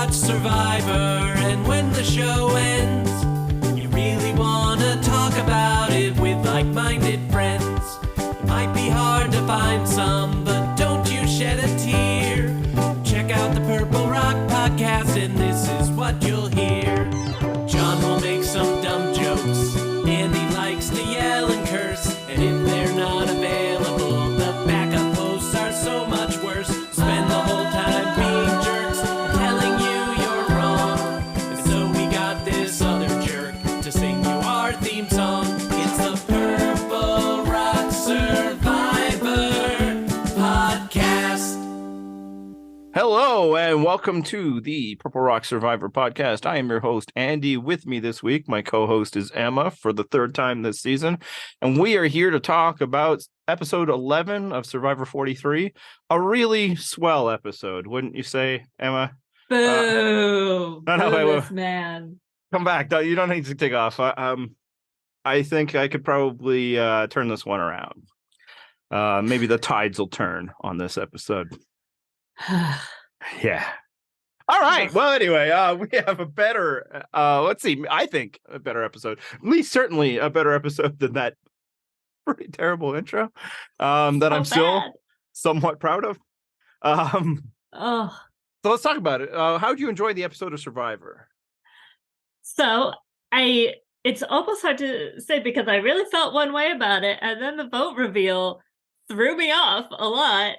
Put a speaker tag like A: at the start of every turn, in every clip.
A: watch Survivor, and when the show ends, you really want to talk about it with like-minded friends. It might be hard to find some, but don't you shed a tear. Check out the Purple Rock Podcast, and this is what you'll hear. John will make some dumb jokes, and he likes to yell and curse, and if they're not available, the backup hosts are so much worse. Spend the whole time being jerks and telling you you're wrong. And so we got this other jerk to sing you our theme song. It's the Purple Rock Survivor Podcast.
B: Hello and welcome to the Purple Rock Survivor Podcast. I am your host, Andy. With me this week, my co-host is Emma for the third time this season. And we are here to talk about episode 11 of Survivor 43. A really swell episode, wouldn't you say, Emma?
C: Boo!
B: No,
C: This man.
B: Come back. You don't need to take off. I think I could probably turn this one around. Maybe the tides will turn on this episode. Yeah. All right. Well, anyway, we have a better, I think a better episode. At least certainly a better episode than that pretty terrible intro that I'm still somewhat proud of. So let's talk about it. How did you enjoy the episode of Survivor?
C: So it's almost hard to say because I really felt one way about it. And then the vote reveal threw me off a lot.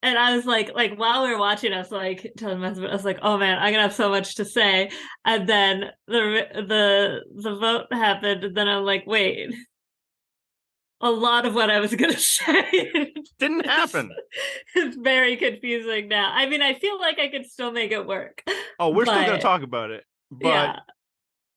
C: And I was like while we were watching, I was like telling my husband, I was like, oh man, I'm gonna have so much to say. And then the vote happened, and then I'm like, wait, a lot of what I was gonna say
B: Didn't happen.
C: It's very confusing now. I mean, I feel like I could still make it work.
B: Oh, we're still gonna talk about it. But
C: yeah.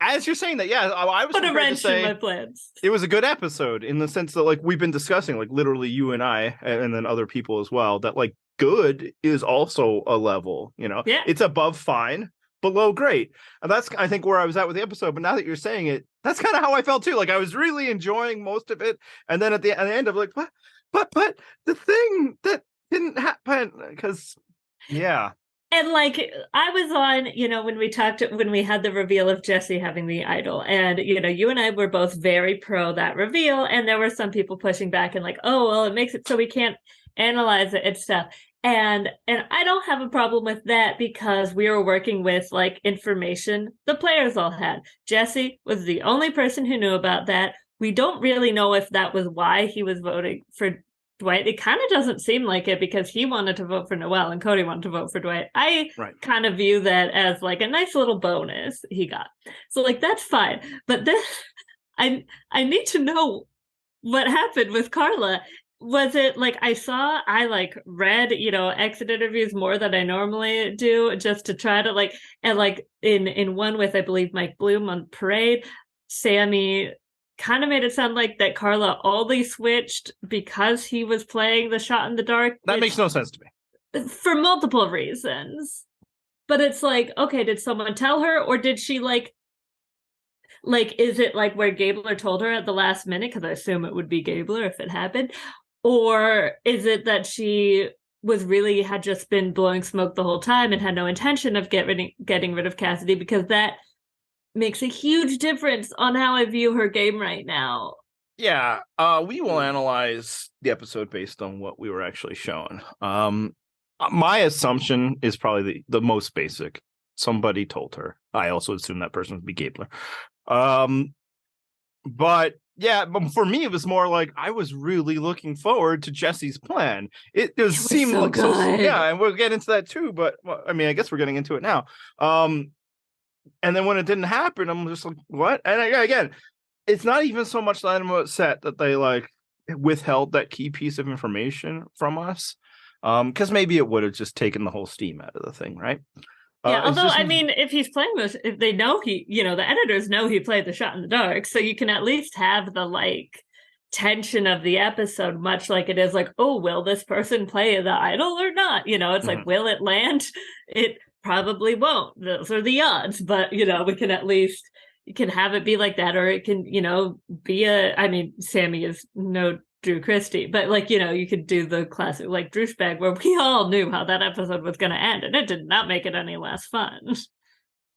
B: As you're saying that, yeah, I was
C: Put a
B: prepared to
C: wrench in
B: say
C: my plans.
B: it was a good episode in the sense that, like, we've been discussing, like, literally you and I, and then other people as well, that, like, good is also a level, you know?
C: Yeah.
B: It's above fine, below great. And that's, I think, where I was at with the episode. But now that you're saying it, that's kind of how I felt, too. Like, I was really enjoying most of it. And then at the end, I'm like, what? But the thing that didn't happen, because, yeah.
C: And like I was on, when we had the reveal of Jesse having the idol, and you and I were both very pro that reveal, and there were some people pushing back and like, oh well, it makes it so we can't analyze it and stuff. And I don't have a problem with that because we were working with like information the players all had. Jesse was the only person who knew about that. We don't really know if that was why he was voting for Dwight. It kind of doesn't seem like it because he wanted to vote for Noelle and Cody wanted to vote for Dwight. I kind of view that as like a nice little bonus he got. So like that's fine. But then I need to know what happened with Karla. Was it like I read, exit interviews more than I normally do just to try to in one with I believe Mike Bloom on Parade, Sami kind of made it sound like that Karla only switched because he was playing the shot in the dark.
B: That makes no sense to me.
C: For multiple reasons. But it's like, okay, did someone tell her? Or did she is it like where Gabler told her at the last minute? Because I assume it would be Gabler if it happened. Or is it that she had just been blowing smoke the whole time and had no intention of getting rid of Cassidy? Because that makes a huge difference on how I view her game right now.
B: Yeah, we will analyze the episode based on what we were actually shown. My assumption is probably the most basic. Somebody told her. I also assume that person would be Gabler. But for me, it was more like I was really looking forward to Jesse's plan. It seemed
C: so
B: like
C: good.
B: and we'll get into that too. But I mean, I guess we're getting into it now. And then when it didn't happen, I'm just like, what? And again, it's not even so much that I'm upset that they like withheld that key piece of information from us. Because maybe it would have just taken the whole steam out of the thing, right?
C: Yeah, although, I mean, if he's playing this, if they know the editors know he played the shot in the dark, so you can at least have the, tension of the episode, much like it is like, oh, will this person play the idol or not? It's like, will it land? It probably won't. Those are the odds, but, we can at least, you can have it be like that, or it can, be Sami is no Drew Christie. But like, you could do the classic like douchebag where we all knew how that episode was going to end, and it did not make it any less fun.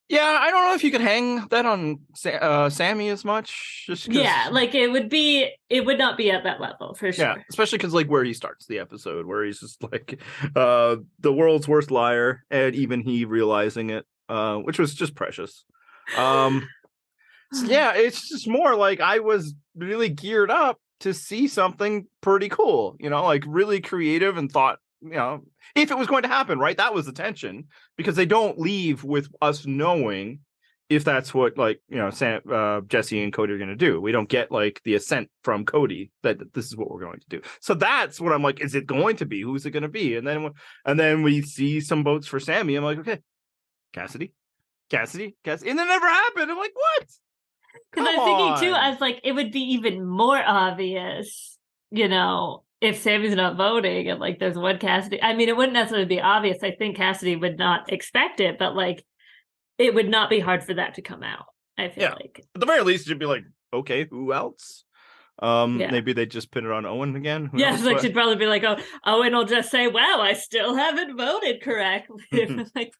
B: Yeah, I don't know if you could hang that on Sami as much. Just 'cause,
C: yeah, like it would not be at that level for sure.
B: Yeah, especially because like where he starts the episode, where he's just like the world's worst liar, and even he realizing it, which was just precious. So yeah, it's just more like I was really geared up to see something pretty cool, like really creative and thought, if it was going to happen, right? That was the tension, because they don't leave with us knowing if that's what like, Jesse and Cody are going to do. We don't get like the assent from Cody that this is what we're going to do. So that's what I'm like, is it going to be? Who's it going to be? And then we see some votes for Sami. I'm like, okay, Cassidy. And it never happened. I'm like, what?
C: Because I'm thinking too, I was like, it would be even more obvious, if Sami's not voting and like there's one Cassidy. I mean, it wouldn't necessarily be obvious. I think Cassidy would not expect it, but like it would not be hard for that to come out. I feel like
B: at the very least, it'd be like, okay, who else? Maybe they just pin it on Owen again.
C: Who knows? Like she'd probably be like, oh, Owen will just say, "Wow, I still haven't voted correctly." Like,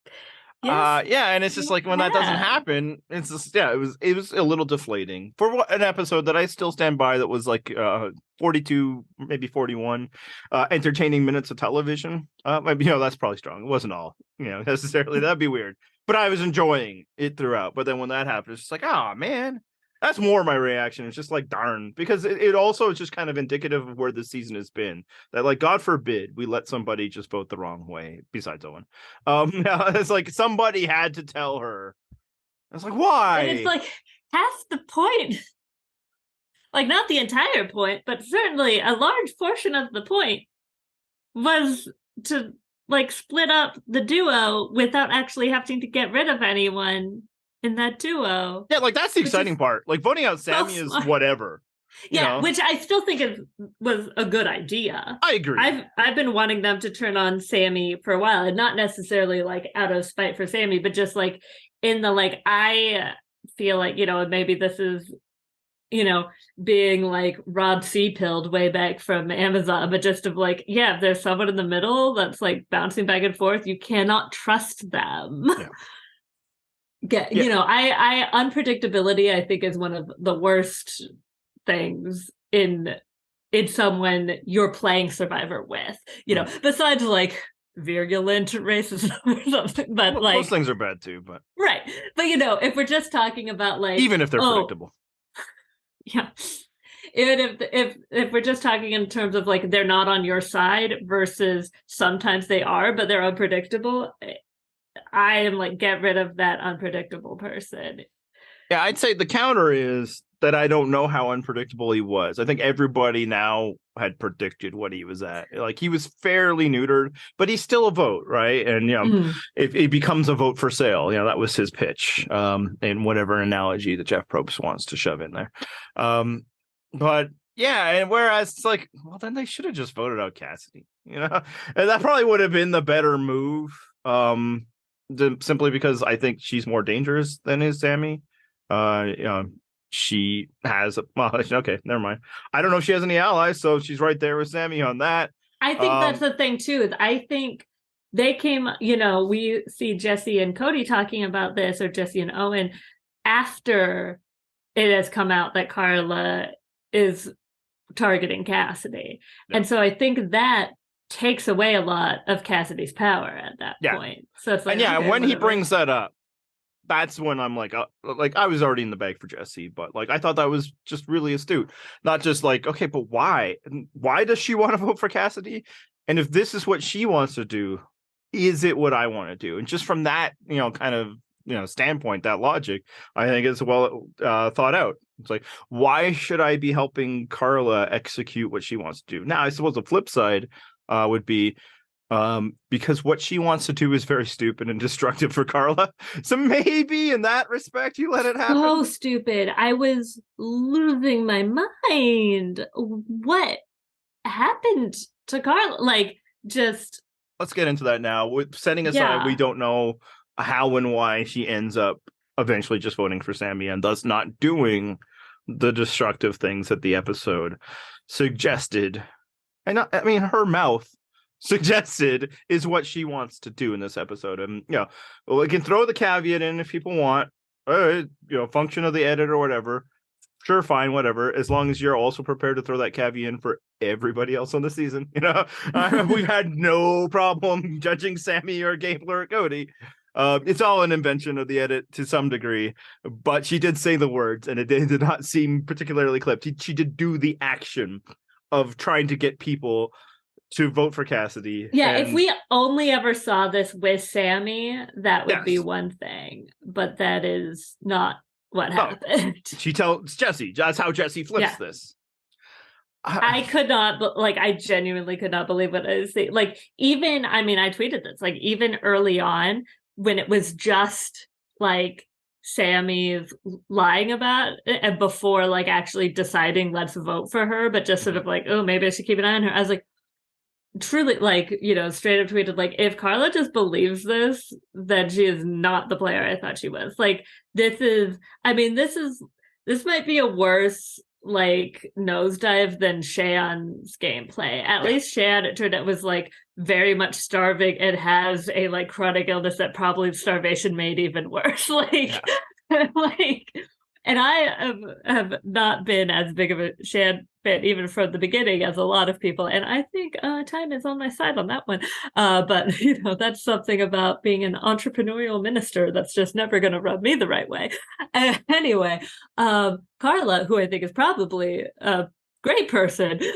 C: yes,
B: and it's just like when that doesn't happen, it's just it was a little deflating for an episode that I still stand by that was like 42, maybe 41 entertaining minutes of television. Maybe that's probably strong. It wasn't all necessarily. That'd be weird. But I was enjoying it throughout. But then when that happened, it's just like, oh man, that's more my reaction. It's just like, darn, because it also is just kind of indicative of where the season has been. That like, God forbid, we let somebody just vote the wrong way. Besides Owen, it's like somebody had to tell her. It's like, why?
C: And it's like half the point. Like not the entire point, but certainly a large portion of the point was to like split up the duo without actually having to get rid of anyone in that duo.
B: Yeah, like that's the exciting part. Like voting out Sami is whatever.
C: Yeah, which I still think was a good idea.
B: I agree.
C: I've been wanting them to turn on Sami for a while, and not necessarily like out of spite for Sami, but just like in the like I feel like maybe this is being like Rod C-pilled way back from Amazon, but just of like, if there's someone in the middle that's like bouncing back and forth, you cannot trust them. I unpredictability, I think, is one of the worst things in someone you're playing Survivor with, besides like virulent racism or something, but like
B: those things are bad too, but
C: right. But if we're just talking about like,
B: even if they're predictable.
C: Yeah. Even if we're just talking in terms of like they're not on your side versus sometimes they are, but they're unpredictable, I am like, get rid of that unpredictable person.
B: Yeah, I'd say the counter is that I don't know how unpredictable he was. I think everybody now had predicted what he was at. Like he was fairly neutered, but he's still a vote, right? And if it becomes a vote for sale, that was his pitch, in whatever analogy that Jeff Probst wants to shove in there. But yeah, and whereas it's like, well, then they should have just voted out Cassidy, and that probably would have been the better move. Simply because I think she's more dangerous than is Sami. She has okay, never mind. I don't know if she has any allies, so she's right there with Sami on that.
C: I think that's the thing too. I think they came, we see Jesse and Cody talking about this, or Jesse and Owen, after it has come out that Karla is targeting Cassidy. And so I think that takes away a lot of Cassidy's power at that point. So it's like,
B: and when he brings that up, that's when I'm like I was already in the bag for Jesse, but like I thought that was just really astute. Not just like, okay, but why? Why does she want to vote for Cassidy? And if this is what she wants to do, is it what I want to do? And just from that, kind of standpoint, that logic, I think is well thought out. It's like, why should I be helping Karla execute what she wants to do? Now, I suppose the flip side would be because what she wants to do is very stupid and destructive for Karla. So maybe in that respect, you let it happen.
C: So stupid. I was losing my mind. What happened to Karla? Like, just...
B: Let's get into that now. With setting aside, we don't know how and why she ends up eventually just voting for Sami and thus not doing the destructive things that the episode suggested, and not, I mean, her mouth suggested is what she wants to do in this episode. And, we can throw the caveat in if people want, function of the edit or whatever. Sure, fine, whatever. As long as you're also prepared to throw that caveat in for everybody else on the season. We've had no problem judging Sami or Gabler or Cody. It's all an invention of the edit to some degree, but she did say the words, and it did not seem particularly clipped. She did do the action of trying to get people to vote for Cassidy.
C: Yeah, if we only ever saw this with Sami, that would be one thing, but that is not what happened.
B: She tells Jesse, that's how Jesse flips this.
C: I could not, I genuinely could not believe what I was saying. I tweeted this, even early on when it was just Sami's lying about it, and before actually deciding let's vote for her, but just sort of oh, maybe I should keep an eye on her. I was truly straight up tweeted if Karla just believes this, then she is not the player I thought she was. This might be a worse nosedive than Shane's gameplay. At least Shane, it turned out, was very much starving and has a chronic illness that probably starvation made even worse. And I have not been as big of a Shane fan even from the beginning as a lot of people. And I think time is on my side on that one. But, that's something about being an entrepreneurial minister that's just never going to rub me the right way. Anyway, Karla, who I think is probably a great person, this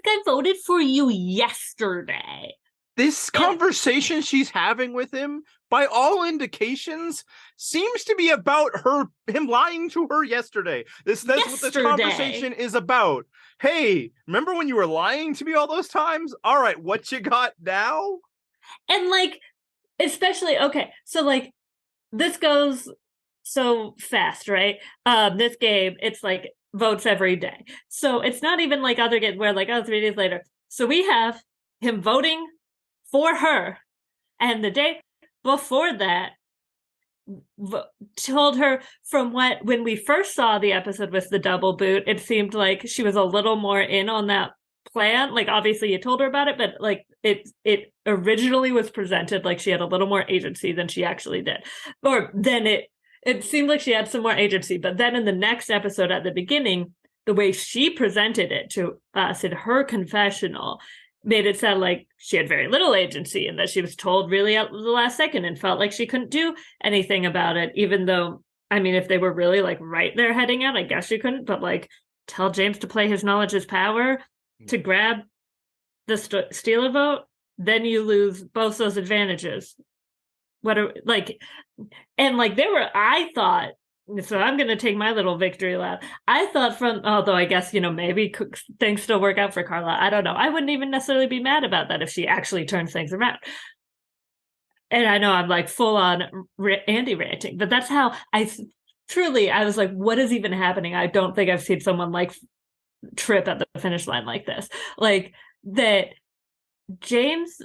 C: guy voted for you yesterday.
B: This conversation she's having with him, by all indications, seems to be about him lying to her yesterday. That's what this conversation is about. Hey, remember when you were lying to me all those times? All right, what you got now?
C: And especially, okay, so this goes so fast, right? This game, it's votes every day. So it's not even other games where 3 days later. So we have him voting for her, and the day before that told her, from when we first saw the episode with the double boot, it seemed like she was a little more in on that plan. Obviously you told her about it, but it originally was presented she had a little more agency than she actually did, or then it seemed like she had some more agency. But then in the next episode at the beginning, the way she presented it to us in her confessional made it sound like she had very little agency, and that she was told really at the last second and felt like she couldn't do anything about it, even though, if they were really right there heading out, I guess she couldn't, but tell James to play his knowledge as power to grab the Steeler vote, then you lose both those advantages. There were, I thought, so I'm going to take my little victory lap. I thought although I guess, maybe things still work out for Karla. I don't know. I wouldn't even necessarily be mad about that if she actually turns things around. And I know I'm full on Andy ranting, but that's how I was what is even happening? I don't think I've seen someone trip at the finish line like this. That James,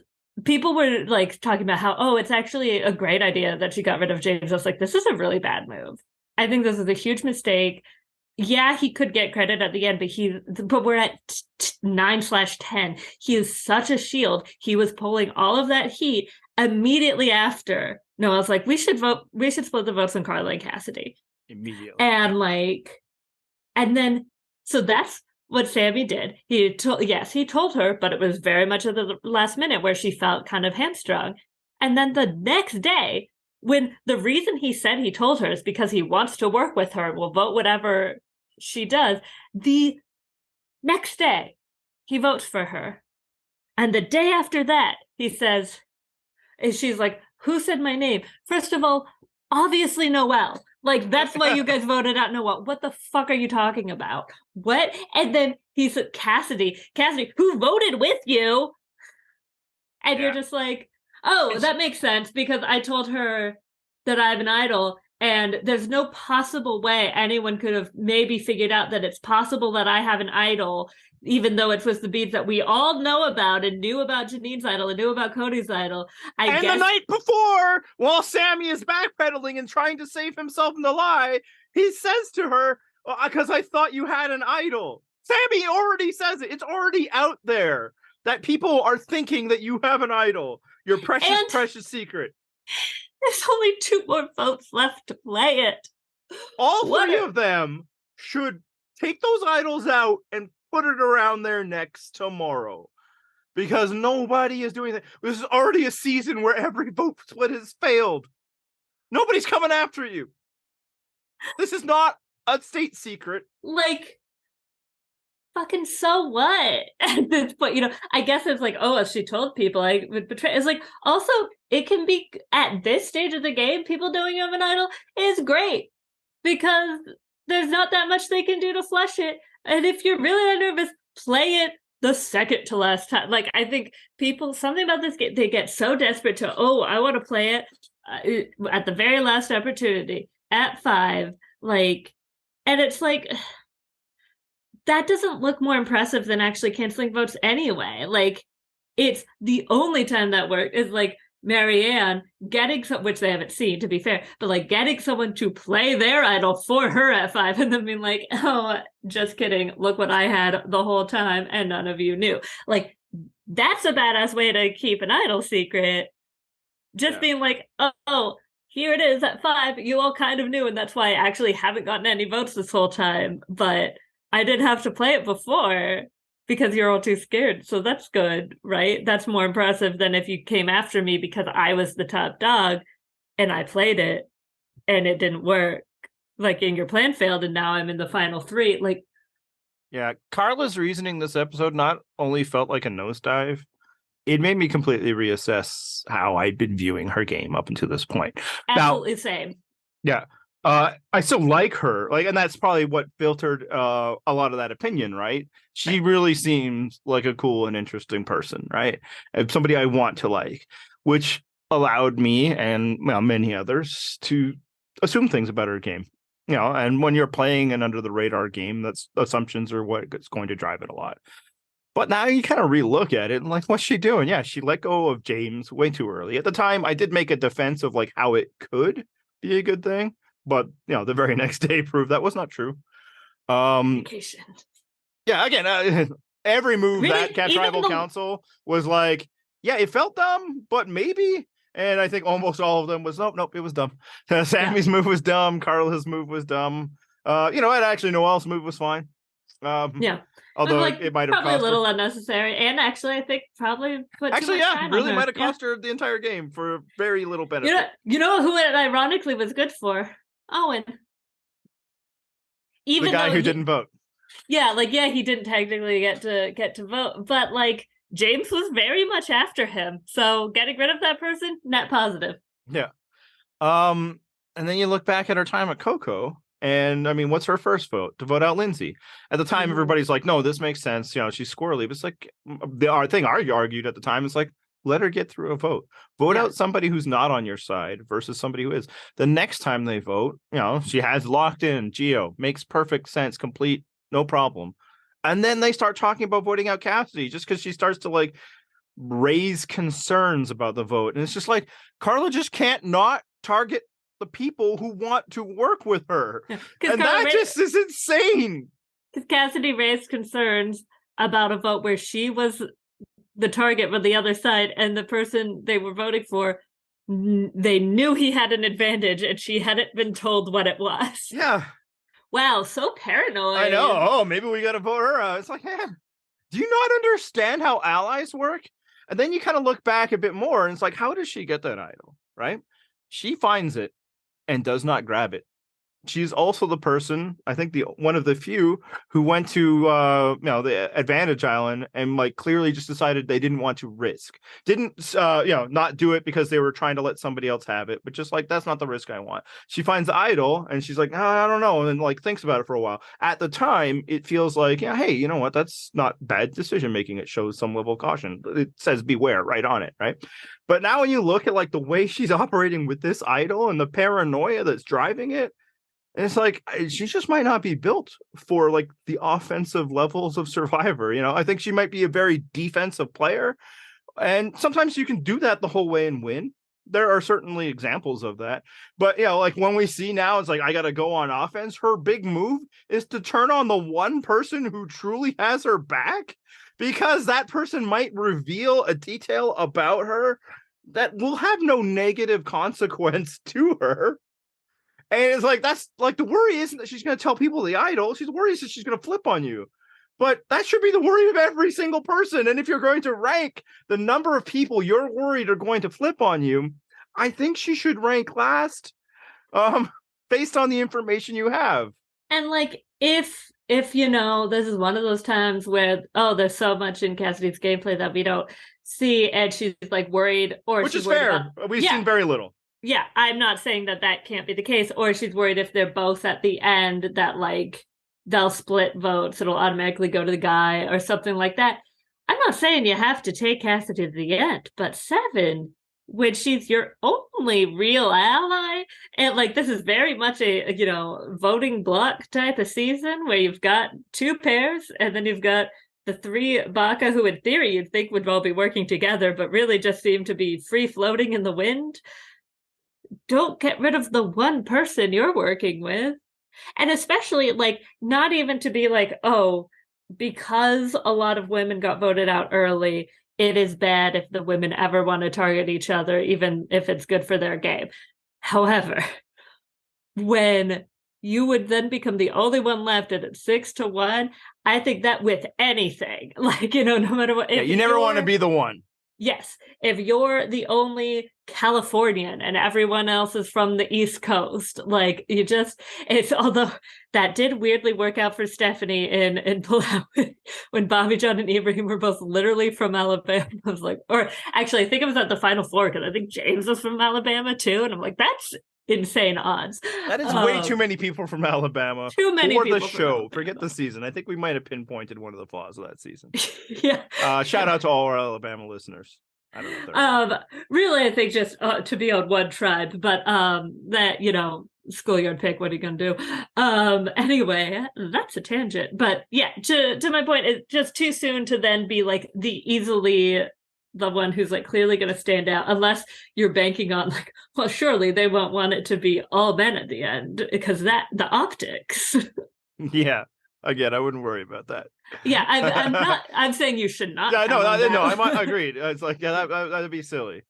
C: people were talking about how, it's actually a great idea that she got rid of James. I was this is a really bad move. I think this is a huge mistake. Yeah, he could get credit at the end, but we're at 9/10. He is such a shield. He was pulling all of that heat immediately after. No, I was we should split the votes on Karla and Cassidy.
B: Immediately.
C: And then, so that's what Sami did. He told her, but it was very much at the last minute where she felt kind of hamstrung. And then the next day, when the reason he said he told her is because he wants to work with her, will vote whatever she does, the next day, he votes for her. And the day after that, he says, and she's who said my name? First of all, obviously Noelle. That's why you guys voted out Noelle. What the fuck are you talking about? What? And then he said, Cassidy, who voted with you? And you're just that makes sense, because I told her that I have an idol, and there's no possible way anyone could have maybe figured out that it's possible that I have an idol, even though it was the beads that we all know about and knew about Janine's idol and knew about Cody's idol. I guess
B: the night before, while Sami is backpedaling and trying to save himself in the lie, he says to her, Because I thought you had an idol. Sami already says it. It's already out there that people are thinking that you have an idol. Your precious, precious secret.
C: There's only 2 more votes left to play it.
B: All 3 of them should take those idols out and put it around their necks tomorrow. Because nobody is doing that. This is already a season where every vote split has failed. Nobody's coming after you. This is not a state secret.
C: Like, fucking so what? At this point, I guess it's like, oh, if she told people, I would betray. It's like, also, it can be, at this stage of the game, people knowing you have an idol is great. Because there's not that much they can do to flush it. And if you're really that nervous, play it the second to last time. Like, I think something about this game, they get so desperate to, I want to play it at the very last opportunity at 5. Like, and it's like, that doesn't look more impressive than actually canceling votes anyway. Like, it's the only time that worked is like Marianne getting which they haven't seen, to be fair, but like getting someone to play their idol for her at 5 and then being like, oh, just kidding, look what I had the whole time and none of you knew. Like, that's a badass way to keep an idol secret. Just being like, oh, here it is at 5, you all kind of knew, and that's why I actually haven't gotten any votes this whole time, but I did have to play it before because you're all too scared. So that's good, right? That's more impressive than if you came after me because I was the top dog and I played it and it didn't work. Like, and your plan failed and now I'm in the final 3. Like,
B: yeah, Karla's reasoning this episode not only felt like a nosedive, it made me completely reassess how I'd been viewing her game up until this point.
C: Absolutely same.
B: Yeah. I still like her, and that's probably what filtered a lot of that opinion, right? She really seems like a cool and interesting person, right? And somebody I want to like, which allowed me and many others to assume things about her game. And when you're playing an under the radar game, that's assumptions are what's going to drive it a lot. But now you kind of relook at it and like, what's she doing? Yeah, she let go of James way too early. At the time, I did make a defense of like how it could be a good thing. But the very next day proved that was not true. Yeah, again, every move really? That Cat Tribal Council was like, yeah, it felt dumb, but maybe. And I think almost all of them was nope, it was dumb. Sami's move was dumb. Karla's move was dumb. And actually Noelle's move was fine. Although it might have
C: probably a little unnecessary, and actually I think probably put
B: really might have cost her the entire game for very little benefit.
C: You know who it ironically was good for? Owen.
B: Even the guy who didn't vote.
C: Yeah, he didn't technically get to vote, but like James was very much after him. So getting rid of that person, net positive. Yeah.
B: And then you look back at her time at Coco, and I mean, what's her first vote? To vote out Lindsay. At the time, everybody's like, no, this makes sense. She's squirrely. But it's like the thing I argued at the time is like, let her get through a vote. Vote out somebody who's not on your side versus somebody who is. The next time they vote, she has locked in Geo. Makes perfect sense. Complete. No problem. And then they start talking about voting out Cassidy just because she starts to like raise concerns about the vote. And it's just like, Karla just can't not target the people who want to work with her. Yeah, and that just is insane.
C: Because Cassidy raised concerns about a vote where she was the target for the other side, and the person they were voting for, they knew he had an advantage, and she hadn't been told what it was.
B: Yeah.
C: Wow, so paranoid.
B: I know. Oh, maybe we got to vote her out. It's like, do you not understand how allies work? And then you kind of look back a bit more, and it's like, how does she get that idol, right? She finds it and does not grab it. She's also the person, I think one of the few who went to the Advantage Island and like clearly just decided they didn't want to risk. Didn't not do it because they were trying to let somebody else have it, but just like, that's not the risk I want. She finds the idol and she's like, I don't know, and then like thinks about it for a while. At the time, it feels like, hey, you know what? That's not bad decision making. It shows some level of caution. It says beware right on it, right? But now when you look at like the way she's operating with this idol and the paranoia that's driving it, and it's like, she just might not be built for like the offensive levels of Survivor. I think she might be a very defensive player. And sometimes you can do that the whole way and win. there are certainly examples of that. But, like when we see now, it's like, I got to go on offense. Her big move is to turn on the one person who truly has her back, because that person might reveal a detail about her that will have no negative consequence to her. And it's like, that's like, the worry isn't that she's going to tell people the idol. She's worried that she's going to flip on you. But that should be the worry of every single person. And if you're going to rank the number of people you're worried are going to flip on you, I think she should rank last, based on the information you have.
C: And like, if this is one of those times where, there's so much in Cassidy's gameplay that we don't see, and she's like worried, or
B: which
C: she's
B: is
C: worried
B: fair. We've seen very little.
C: Yeah, I'm not saying that can't be the case, or she's worried if they're both at the end that like they'll split votes, it'll automatically go to the guy or something like that. I'm not saying you have to take Cassidy to the end, but 7, when she's your only real ally, and like this is very much a voting block type of season where you've got 2 pairs and then you've got the 3 Baka, who in theory you'd think would all be working together, but really just seem to be free floating in the wind. Don't get rid of the one person you're working with. And especially, like, not even to be like, because a lot of women got voted out early, it is bad if the women ever want to target each other, even if it's good for their game. However, when you would then become the only one left and it's 6-1, I think that with anything, like, no matter what.
B: You never want to be the one.
C: Yes. If you're the only Californian and everyone else is from the East Coast, like although that did weirdly work out for Stephanie in Palau when Bobby John and Ibrahim were both literally from Alabama. I was like, or actually, I think it was at the Final Four because I think James was from Alabama too. And I'm like, that's insane odds.
B: That is way too many people from Alabama.
C: Too many
B: for
C: people
B: the show. Forget the season. I think we might have pinpointed one of the flaws of that season.
C: Yeah.
B: Shout out to all our Alabama listeners. I don't know.
C: Really, I think just to be on one tribe, but that schoolyard pick. What are you gonna do? Anyway, that's a tangent. But yeah, to my point, it's just too soon to then be like the one who's like clearly going to stand out, unless you're banking on like, well, surely they won't want it to be all men at the end because the optics.
B: Yeah. Again, I wouldn't worry about that.
C: Yeah, I'm saying you should not.
B: Yeah, no, I agreed. It's like, yeah, that'd be silly.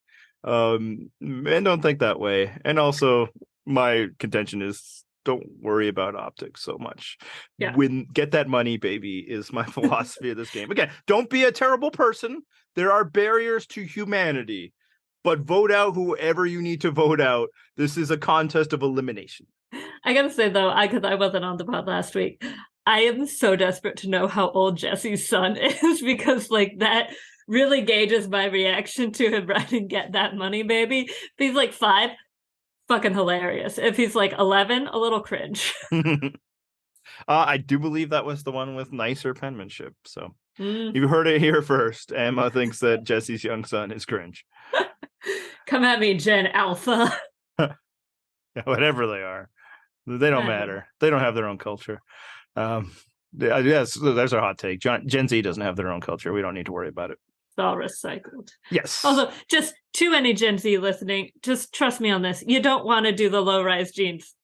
B: Men don't think that way. And also, my contention is, don't worry about optics so much.
C: Yeah.
B: Get that money, baby, is my philosophy of this game. Again, don't be a terrible person. There are barriers to humanity, but vote out whoever you need to vote out. This is a contest of elimination.
C: I gotta say though, because I wasn't on the pod last week, I am so desperate to know how old Jesse's son is, because like that really gauges my reaction to him writing "Get That Money, Baby." If he's like 5, fucking hilarious. If he's like 11, a little cringe.
B: I do believe that was the one with nicer penmanship. So you heard it here first. Emma thinks that Jesse's young son is cringe.
C: Come at me, Gen Alpha.
B: Whatever they are, they don't matter. They don't have their own culture. Yes, there's our hot take. Gen Z doesn't have their own culture. We don't need to worry about it.
C: It's all recycled.
B: Yes.
C: Also, just to any Gen Z listening, just trust me on this. You don't want to do the low-rise jeans.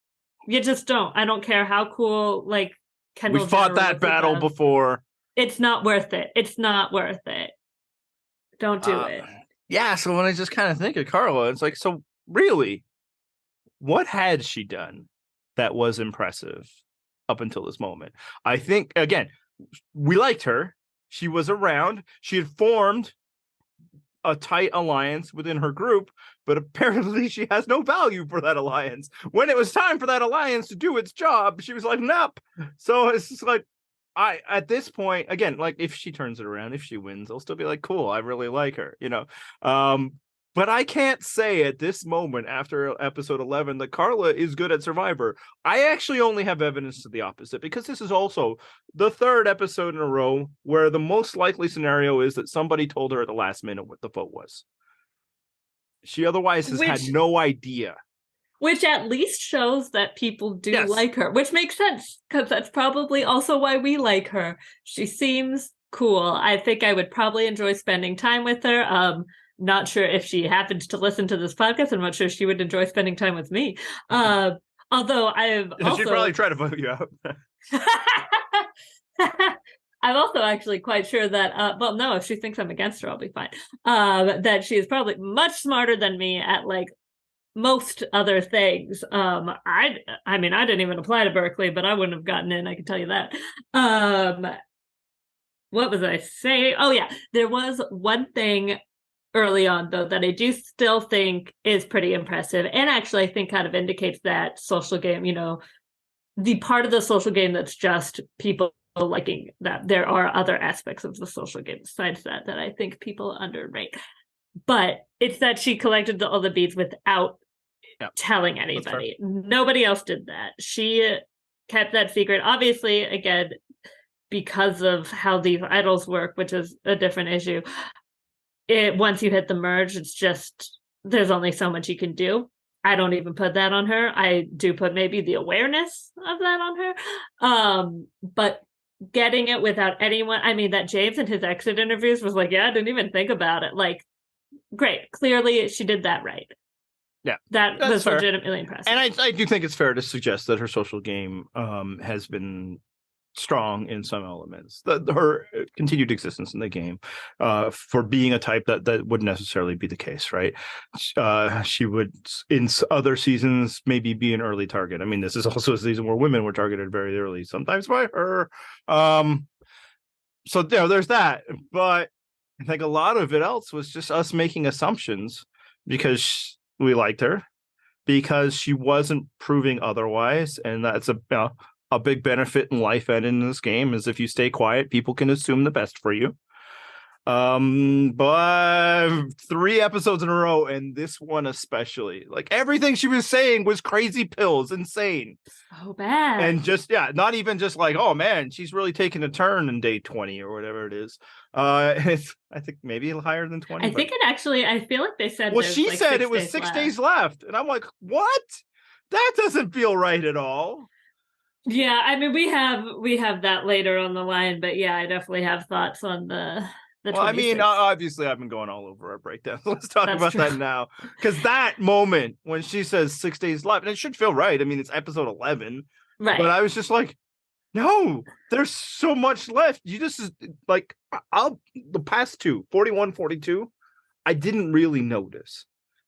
C: You just don't. I don't care how cool, like, Kendall
B: we fought that battle before.
C: It's not worth it. It's not worth it. Don't do it.
B: Yeah, so when I just kind of think of Karla, it's like, so really, what had she done that was impressive up until this moment? I think, again, we liked her. She was around. She had formed a tight alliance within her group, but apparently she has no value for that alliance. When it was time for that alliance to do its job, she was like, nope. So it's just like, at this point, again, like if she turns it around, if she wins, I'll still be like, cool, I really like her, but I can't say at this moment after episode 11 that Karla is good at Survivor. I actually only have evidence to the opposite, because this is also the 3rd episode in a row where the most likely scenario is that somebody told her at the last minute what the vote was. She otherwise has had no idea.
C: Which at least shows that people do like her, which makes sense, because that's probably also why we like her. She seems cool. I think I would probably enjoy spending time with her. Not sure if she happens to listen to this podcast. I'm not sure she would enjoy spending time with me. Although I've also...
B: She'd probably try to vote you out.
C: I'm also actually quite sure that, well, no, if she thinks I'm against her, I'll be fine. That she is probably much smarter than me at like most other things. I mean, I didn't even apply to Berkeley, but I wouldn't have gotten in, I can tell you that. What was I saying? Oh yeah, there was one thing early on though that I do still think is pretty impressive, and actually I think kind of indicates that social game, you know, the part of the social game that's just people liking that. There are other aspects of the social game besides that I think people underrate. But it's that she collected all the beads without telling anybody. Nobody else did that. She kept that secret. Obviously, again, because of how these idols work, which is a different issue. Once you hit the merge, it's just there's only so much you can do. I don't even put that on her. I do put maybe the awareness of that on her. But getting it without anyone, I mean, that James in his exit interviews was like, yeah, I didn't even think about it. Like, great. Clearly she did that right.
B: Yeah.
C: That's was fair. Legitimately impressive.
B: And I do think it's fair to suggest that her social game has been strong in some elements. Her continued existence in the game for being a type that wouldn't necessarily be the case, right? She would in other seasons maybe be an early target. I mean, this is also a season where women were targeted very early, sometimes by her. So there's that. But I think a lot of it else was just us making assumptions because we liked her, because she wasn't proving otherwise, and that's a big benefit in life and in this game is if you stay quiet, people can assume the best for you. But 3 episodes in a row, and this one especially, like everything she was saying was crazy pills, insane,
C: so bad,
B: and just not even just like, oh man, she's really taking a turn in day 20 or whatever it is. It's I think maybe higher than 20.
C: I think it actually. I feel like they said.
B: Well, she said it was 6 days left, and I'm like, what? That doesn't feel right at all.
C: Yeah, I mean, we have that later on the line, but yeah, I definitely have thoughts on the.
B: Well, I mean, obviously, I've been going all over our breakdown. Let's talk about that now, because that moment when she says 6 days left, and it should feel right. I mean, it's episode 11,
C: right?
B: But I was just like, no, there's so much left. You just like, the past 41, 42, I didn't really notice.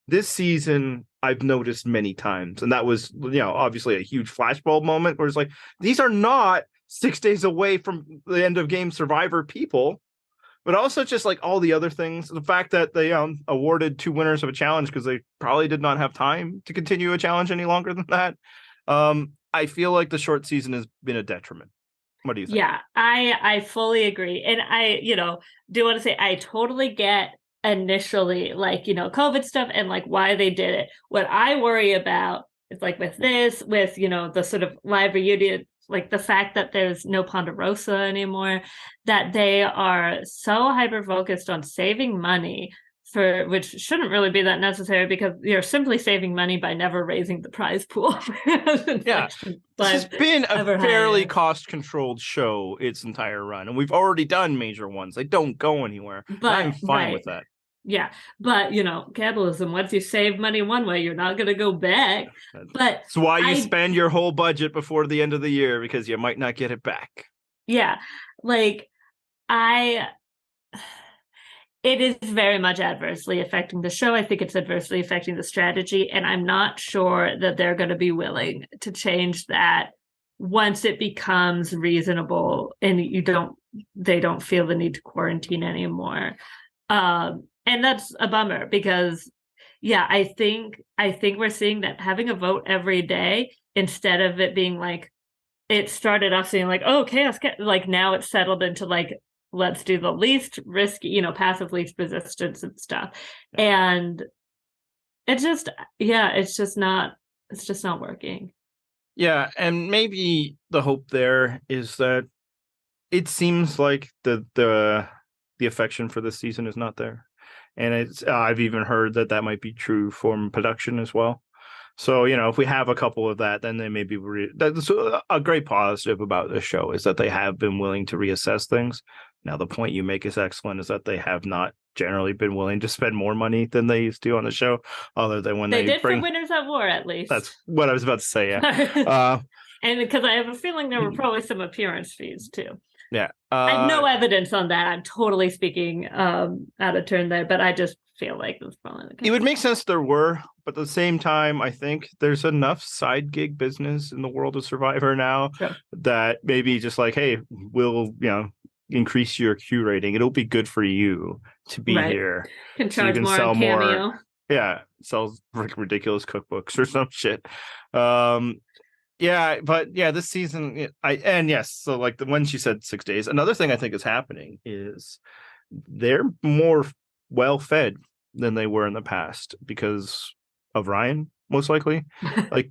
B: This season, I've noticed many times, and that was, obviously a huge flashbulb moment where it's like, these are not 6 days away from the end of game survivor people. But also just like all the other things, the fact that they awarded 2 winners of a challenge because they probably did not have time to continue a challenge any longer than that. I feel like the short season has been a detriment. What do you think?
C: Yeah, I fully agree. And I, do want to say I totally get initially like, COVID stuff and like why they did it. What I worry about is like with the sort of live reunion, like the fact that there's no Ponderosa anymore, that they are so hyper focused on saving money which shouldn't really be that necessary because you're simply saving money by never raising the prize pool.
B: Yeah, this has been a fairly cost-controlled show its entire run, and we've already done major ones. They don't go anywhere. But I'm fine with that.
C: Yeah, but capitalism, once you save money one way, you're not going to go back. But
B: that's why you spend your whole budget before the end of the year, because you might not get it back.
C: Yeah, like it is very much adversely affecting the show. I think it's adversely affecting the strategy, and I'm not sure that they're going to be willing to change that once it becomes reasonable and they don't feel the need to quarantine anymore. And that's a bummer because, I think we're seeing that having a vote every day instead of it being like, it started off seeing like, oh, chaos, like now it's settled into like, let's do the least risky, passive least resistance and stuff. And it's just not working.
B: Yeah. And maybe the hope there is that it seems like the affection for this season is not there. And I've even heard that might be true from production as well. So, if we have a couple of that, then they may be that's a great positive about this show is that they have been willing to reassess things. Now, the point you make is excellent, is that they have not generally been willing to spend more money than they used to on the show, other than when
C: They
B: they
C: did
B: bring...
C: for Winners at War, at least.
B: That's what I was about to say, yeah.
C: And because I have a feeling there were probably some appearance fees, too.
B: Yeah.
C: I have no evidence on that. I'm totally speaking out of turn there, but I just feel like that's probably the case.
B: It would make sense there were, but at the same time, I think there's enough side gig business in the world of Survivor now that maybe just like, hey, we'll, increase your Q rating. It'll be good for you to be here.
C: Can charge so you can more sell on Cameo.
B: More. Yeah, sells ridiculous cookbooks or some shit. Yeah, but yeah, this season, so like when she said 6 days, another thing I think is happening is they're more well-fed than they were in the past because of Ryan, most likely. Like,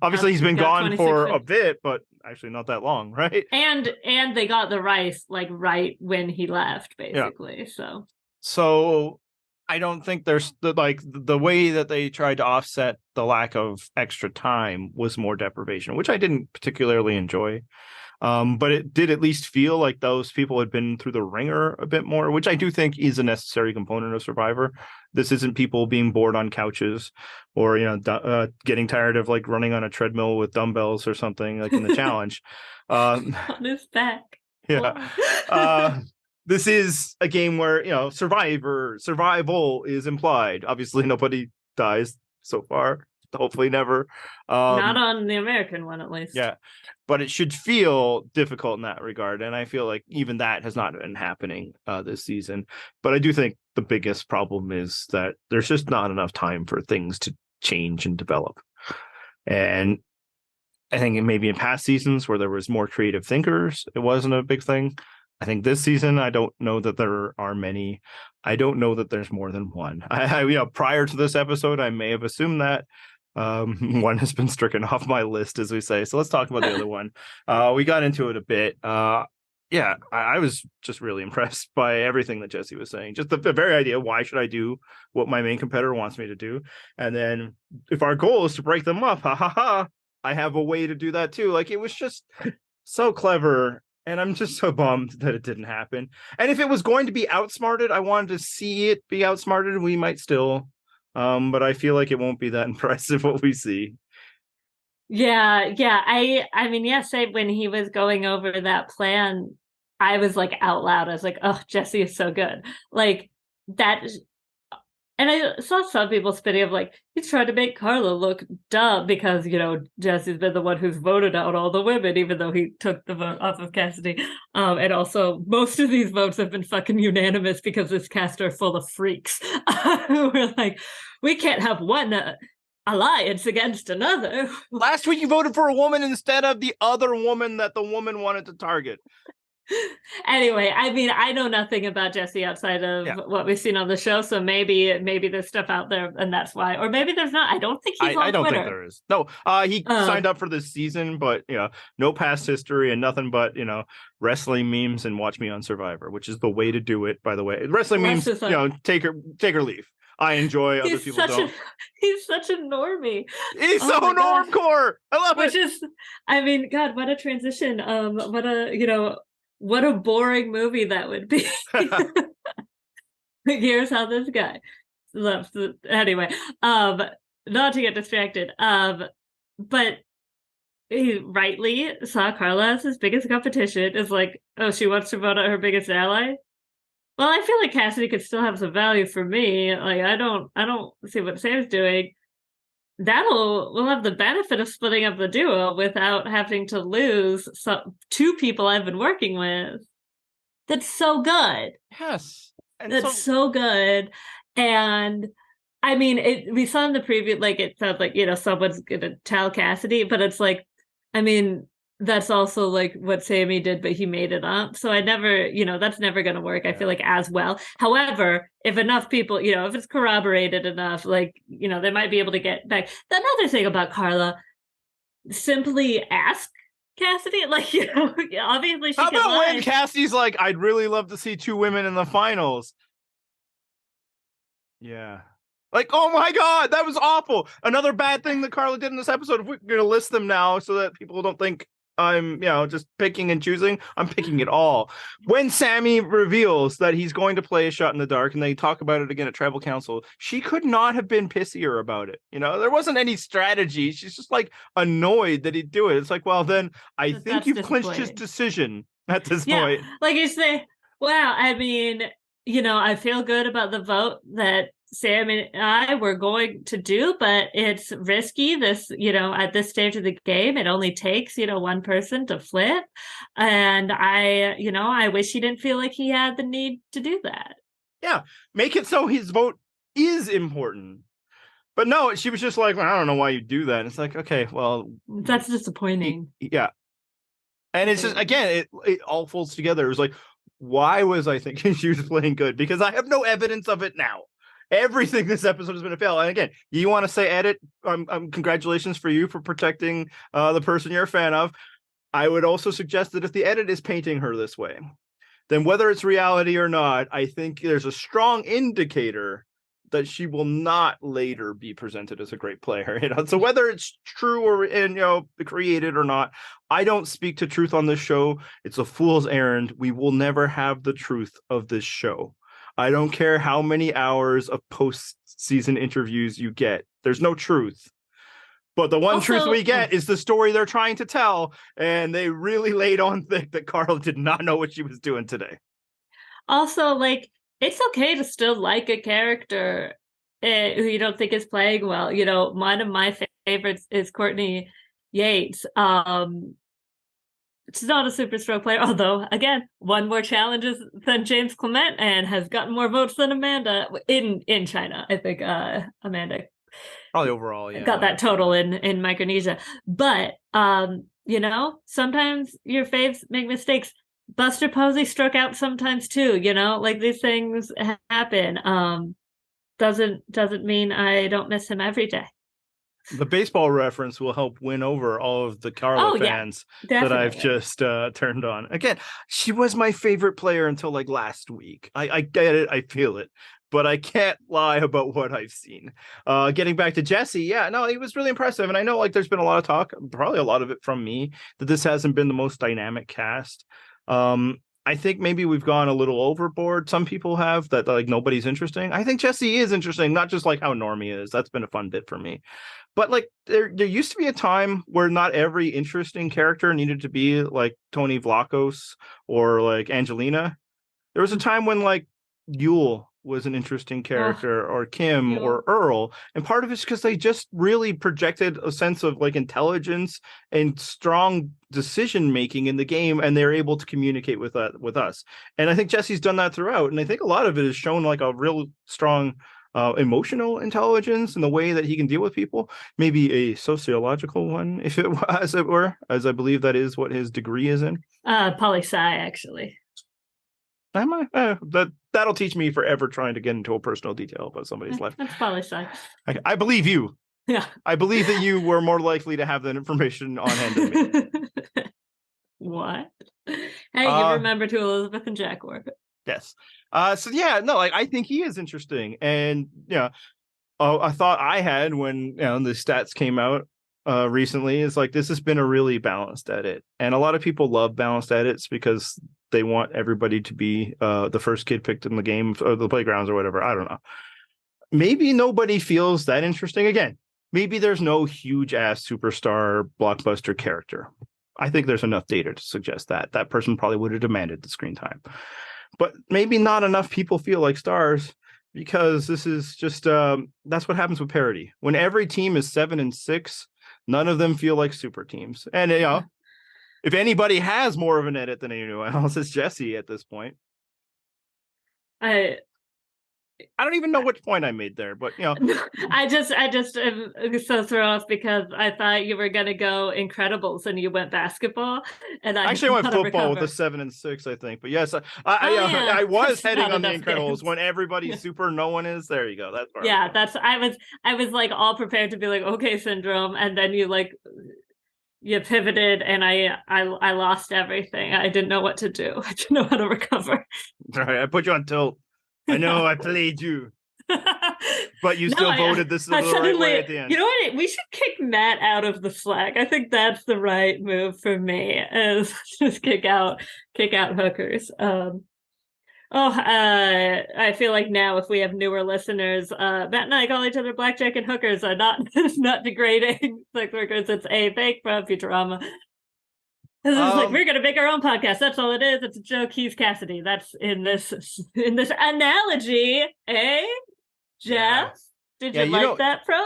B: obviously he's been gone for a bit, but actually not that long, right?
C: And they got the rice like right when he left, basically. Yeah.
B: So I don't think there's the way that they tried to offset the lack of extra time was more deprivation, which I didn't particularly enjoy. But it did at least feel like those people had been through the ringer a bit more, which I do think is a necessary component of Survivor. This isn't people being bored on couches or, getting tired of like running on a treadmill with dumbbells or something like in the challenge.
C: On his back.
B: Yeah. This is a game where, survival is implied. Obviously, nobody dies so far. Hopefully never.
C: Not on the American one, at least.
B: Yeah. But it should feel difficult in that regard. And I feel like even that has not been happening this season. But I do think the biggest problem is that there's just not enough time for things to change and develop. And I think maybe in past seasons where there was more creative thinkers, it wasn't a big thing. I think this season, I don't know that there are many. I don't know that there's more than one. Prior to this episode, I may have assumed that. One has been stricken off my list, as we say. So let's talk about the other one. We got into it a bit. I was just really impressed by everything that Jesse was saying. Just the very idea, why should I do what my main competitor wants me to do? And then if our goal is to break them up, I have a way to do that too. Like, it was just so clever. And I'm just so bummed that it didn't happen. And if it was going to be outsmarted, I wanted to see it be outsmarted. We might still, but I feel like it won't be that impressive what we see.
C: Yeah. I mean, say when he was going over that plan, I was like out loud. I was like, oh, Jesse is so good. Like that. And I saw some people spitting of like, he's trying to make Karla look dumb because, Jesse's been the one who's voted out all the women, even though he took the vote off of Cassidy. And also, most of these votes have been fucking unanimous because this cast are full of freaks. We're like, we can't have one alliance against another.
B: Last week you voted for a woman instead of the other woman that the woman wanted to target.
C: Anyway, I mean, I know nothing about Jesse outside of what we've seen on the show, so maybe there's stuff out there, and that's why, or maybe there's not. I don't think he's on
B: I don't
C: Twitter.
B: think there is. No, he signed up for this season, but no past history and nothing but wrestling memes and watch me on Survivor, which is the way to do it. By the way, wrestling memes, take or leave. I enjoy. Other people don't.
C: He's such a normie.
B: He's so normcore. I love it.
C: Which is, I mean, God, what a transition. What a boring movie that would be. Here's how this guy loves. Anyway, not to get distracted. But he rightly saw Karla as his biggest competition. Is like, oh, she wants to vote out her biggest ally. Well, I feel like Cassidy could still have some value for me. Like, I don't see what Sam's doing. We'll have the benefit of splitting up the duo without having to lose two people I've been working with. That's so good.
B: Yes.
C: That's so good. And I mean, we saw in the preview, like, it sounds like, someone's going to tell Cassidy, but it's like, I mean, that's also like what Sami did, but he made it up. So that's never going to work, I feel like, as well. However, if enough people, if it's corroborated enough, like, they might be able to get back. Another thing about Karla, simply ask Cassidy, like, obviously she
B: How
C: can
B: about
C: lie.
B: when Cassidy's like, I'd really love to see two women in the finals. Yeah. Like, oh my God, that was awful. Another bad thing that Karla did in this episode. If we're going to list them now so that people don't think I'm, just picking and choosing. I'm picking it all. When Sami reveals that he's going to play a shot in the dark and they talk about it again at tribal council, she could not have been pissier about it. There wasn't any strategy. She's just like annoyed that he'd do it. It's like, well, then I think you've clinched his decision at this point.
C: Like you say, wow, I mean, I feel good about the vote that Sam and I were going to do, but it's risky. This, at this stage of the game, it only takes, one person to flip. And I wish he didn't feel like he had the need to do that.
B: Yeah. Make it so his vote is important. But no, she was just like, well, I don't know why you do that. It's like, okay, well.
C: That's disappointing.
B: Yeah. And it's just, again, it all folds together. It was like, why was I thinking she was playing good? Because I have no evidence of it now. Everything this episode has been a fail. And again, you want to say edit? Congratulations for you for protecting the person you're a fan of. I would also suggest that if the edit is painting her this way, then whether it's reality or not, I think there's a strong indicator that she will not later be presented as a great player. So whether it's true or created or not, I don't speak to truth on this show. It's a fool's errand. We will never have the truth of this show. I don't care how many hours of post-season interviews you get. There's no truth. But the one truth we get is the story they're trying to tell, and they really laid on thick that Karla did not know what she was doing today.
C: Also, it's okay to still like a character who you don't think is playing well. One of my favorites is Courtney Yates. She's not a super strong player, although, again, won more challenges than James Clement and has gotten more votes than Amanda in China. I think Amanda
B: probably overall,
C: got that total in Micronesia. But, sometimes your faves make mistakes. Buster Posey struck out sometimes too, these things happen. Doesn't mean I don't miss him every day.
B: The baseball reference will help win over all of the Karla fans that I've just turned on. Again, she was my favorite player until last week. I get it. I feel it. But I can't lie about what I've seen. Getting back to Jesse, he was really impressive. And I know there's been a lot of talk, probably a lot of it from me, that this hasn't been the most dynamic cast. I think maybe we've gone a little overboard. Some people have that nobody's interesting. I think Jesse is interesting, not just how Normie is. That's been a fun bit for me. But there used to be a time where not every interesting character needed to be like Tony Vlachos or Angelina. There was a time when Yule was an interesting character, or Kim or Earl, and part of it's because they just really projected a sense of intelligence and strong decision making in the game, and they're able to communicate with us. And I think Jesse's done that throughout, and I think a lot of it is shown a real strong emotional intelligence in the way that he can deal with people, maybe a sociological one, if it were, as I believe that is what his degree is in.
C: Poli-sci, actually.
B: That'll teach me forever trying to get into a personal detail about somebody's life.
C: That's poli-sci.
B: I believe you.
C: Yeah.
B: I believe that you were more likely to have that information on hand than me.
C: What? Hey, you remembered who Elizabeth and Jack were.
B: Yes. I think he is interesting. And, a thought I had when, the stats came out recently is this has been a really balanced edit. And a lot of people love balanced edits because they want everybody to be the first kid picked in the game or the playgrounds or whatever. I don't know. Maybe nobody feels that interesting. Again, maybe there's no huge ass superstar blockbuster character. I think there's enough data to suggest that person probably would have demanded the screen time. But maybe not enough people feel like stars, because this is just that's what happens with parity. When every team is 7-6, none of them feel like super teams. And if anybody has more of an edit than anyone else, it's Jesse at this point. I don't even know which point I made there, but
C: I just am so thrown off because I thought you were gonna go Incredibles and you went basketball, and I
B: actually went football with a 7-6, I think. But yes, I was heading on the Incredibles games. When everybody's super, no one is. There you go. That's where
C: I was all prepared to be okay, Syndrome, and then you pivoted, and I lost everything. I didn't know what to do. I didn't know how to recover.
B: All right, I put you on tilt. I know I played you. But you
C: No,
B: still voted this is the right way at the end.
C: You know what? We should kick Matt out of the flag. I think that's the right move for me. Is just kick out hookers. I feel like now if we have newer listeners, Matt and I call each other blackjack and hookers. Are not not degrading sex workers. It's a fake from Futurama. This is like we're gonna make our own podcast. That's all it is. It's a joke. He's Cassidy. That's in this analogy, eh? Jeff,
B: Yeah.
C: did you like that, Pro?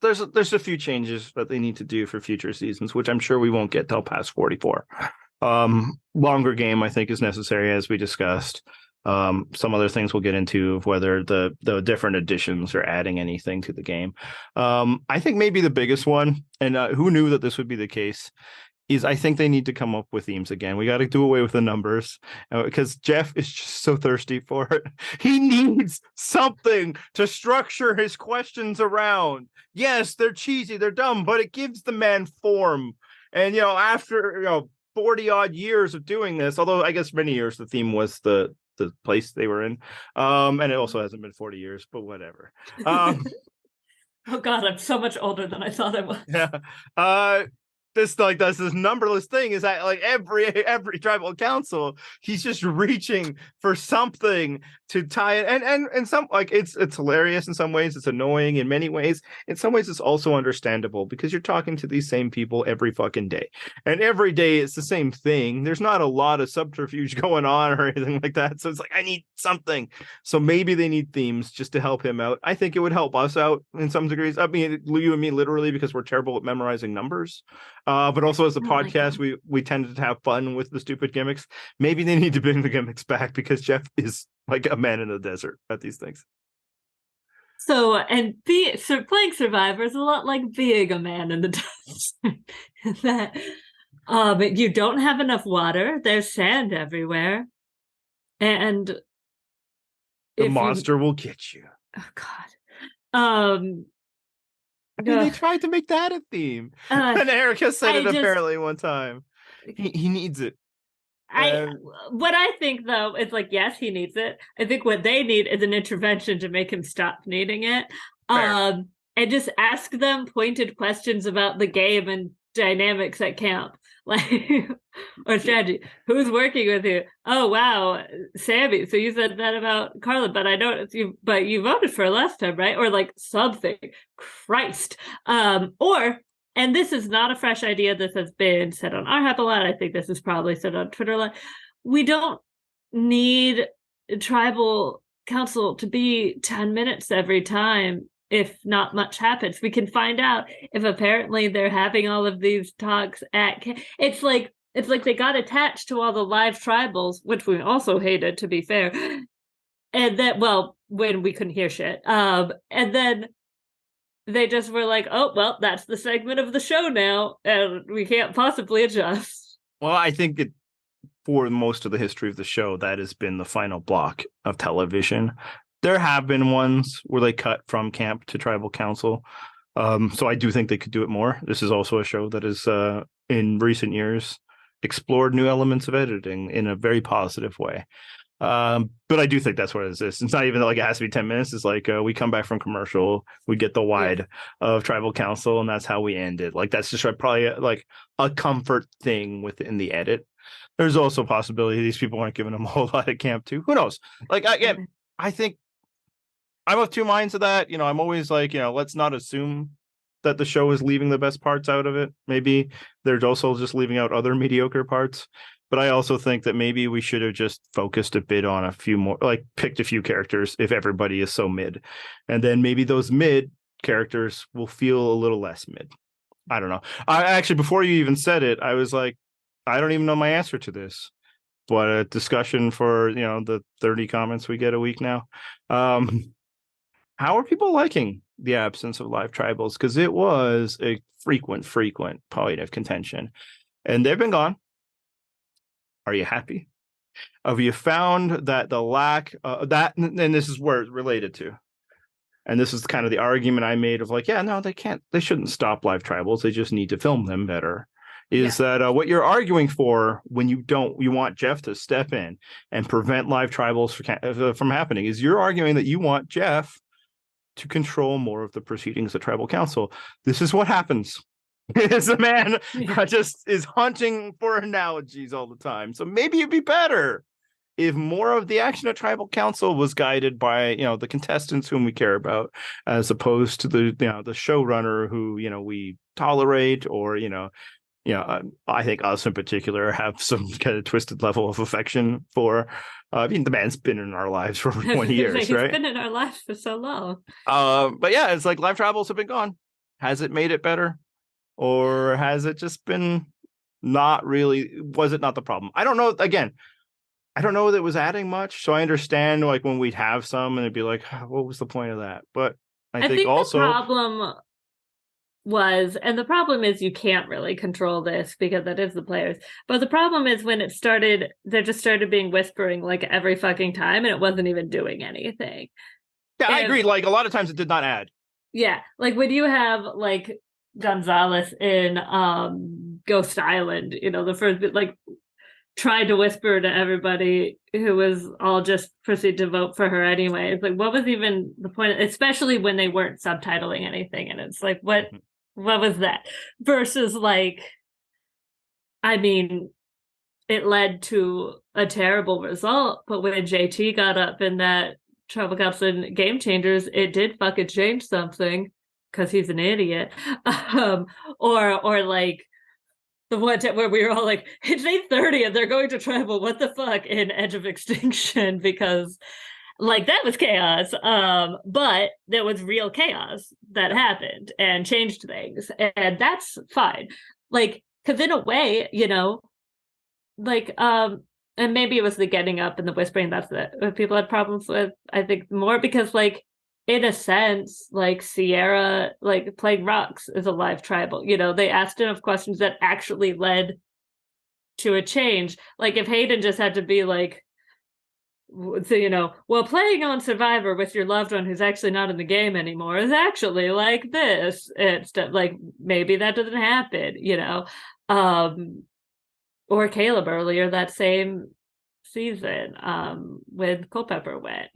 B: There's a few changes that they need to do for future seasons, which I'm sure we won't get till past 44. Longer game, I think, is necessary, as we discussed. Some other things we'll get into of whether the different editions are adding anything to the game. I think maybe the biggest one, and who knew that this would be the case, is I think they need to come up with themes again. We got to do away with the numbers because Jeff is just so thirsty for it. He needs something to structure his questions around. Yes, they're cheesy, they're dumb, but it gives the man form. And, after, 40 odd years of doing this, although I guess many years, the theme was the place they were in. And it also hasn't been 40 years, but whatever.
C: Oh God, I'm so much older than I thought I was.
B: Yeah. This numberless thing is that like every tribal council, he's just reaching for something to tie it, and some like it's hilarious in some ways, it's annoying in many ways. In some ways, it's also understandable because you're talking to these same people every fucking day, and every day it's the same thing. There's not a lot of subterfuge going on or anything like that, so it's like I need something. So maybe they need themes just to help him out. I think it would help us out in some degrees. I mean, you and me literally because we're terrible at memorizing numbers. But also as a podcast, we tended to have fun with the stupid gimmicks. Maybe they need to bring the gimmicks back because Jeff is like a man in the desert at these things.
C: So playing Survivor is a lot like being a man in the desert. That you don't have enough water. There's sand everywhere, and
B: the monster will get you.
C: Oh God.
B: I mean, they tried to make that a theme. And Erica said apparently one time. He needs it.
C: What I think, though, is like, yes, he needs it. I think what they need is an intervention to make him stop needing it. And just ask them pointed questions about the game and dynamics at camp. Like, or strategy. Who's working with you? Oh wow, Sami. So you said that about Karla, but I noticed you voted for her last time, right? Or like something. Christ. And this is not a fresh idea. This has been said on our Hap a lot. I think this is probably said on Twitter a lot. We don't need tribal council to be 10 minutes every time. If not much happens, we can find out if apparently they're having all of these talks at. It's like they got attached to all the live tribals, which we also hated, to be fair. And then, when we couldn't hear shit, and then they just were like, "Oh, well, that's the segment of the show now, and we can't possibly adjust."
B: Well, I think that for most of the history of the show, that has been the final block of television. There have been ones where they cut from camp to tribal council. So I do think they could do it more. This is also a show that is, in recent years, explored new elements of editing in a very positive way. But I do think that's what it is. It's not even like it has to be 10 minutes. It's like we come back from commercial, we get the wide of tribal council, and that's how we end it. Like that's just probably like a comfort thing within the edit. There's also a possibility these people aren't giving them a whole lot of camp too. Who knows? Like again, I think I'm of two minds of that. I'm always like, let's not assume that the show is leaving the best parts out of it. Maybe they're also just leaving out other mediocre parts. But I also think that maybe we should have just focused a bit on a few more, like picked a few characters if everybody is so mid. And then maybe those mid characters will feel a little less mid. I don't know. I actually, before you even said it, I was like, I don't even know my answer to this. But a discussion for, the 30 comments we get a week now. How are people liking the absence of live tribals? Because it was a frequent point of contention. And they've been gone. Are you happy? Have you found that the lack that, and this is where it's related to, and this is kind of the argument I made of like, yeah, no, they shouldn't stop live tribals. They just need to film them better. Is that what you're arguing for when you want Jeff to step in and prevent live tribals from happening? Is you're arguing that you want Jeff to control more of the proceedings of tribal council. This is what happens. Is a man just is hunting for analogies all the time. So maybe it'd be better if more of the action of tribal council was guided by, the contestants whom we care about, as opposed to the showrunner who, we tolerate, or, I think us in particular have some kind of twisted level of affection for. I mean, the man's been in our lives for over 20 years,
C: He's
B: right?
C: been in our lives for so long.
B: But yeah, it's like live travels have been gone. Has it made it better? Or has it just been not really? Was it not the problem? I don't know. Again, I don't know that it was adding much. So I understand like when we'd have some and it'd be like, what was the point of that? But I think also
C: the problem was, and the problem is you can't really control this because that is the players. But the problem is when it started, there just started being whispering like every fucking time and it wasn't even doing anything.
B: Yeah, I agree. Like a lot of times it did not add.
C: Yeah. Like when you have like Gonzalez in Ghost Island, the first bit, like tried to whisper to everybody who was all just proceed to vote for her anyway. It's like, what was even the point? Especially when they weren't subtitling anything, and it's like, what was that? Versus like, I mean, it led to a terrible result, but when JT got up in that Tribal Council in Game Changers, it did fucking change something. Because he's an idiot, or like the one where we were all like, it's 8:30 and they're going to tribal. What the fuck in Edge of Extinction? Because like that was chaos, but there was real chaos that happened and changed things, and that's fine. Like, because in a way, like and maybe it was the getting up and the whispering that's what people had problems with. I think more because like. In a sense, like Sierra, like playing rocks is a live tribal. They asked enough questions that actually led to a change. Like if Hayden just had to be like, so, well, playing on Survivor with your loved one who's actually not in the game anymore is actually like this. It's like maybe that doesn't happen, or Caleb earlier that same season when Culpepper went,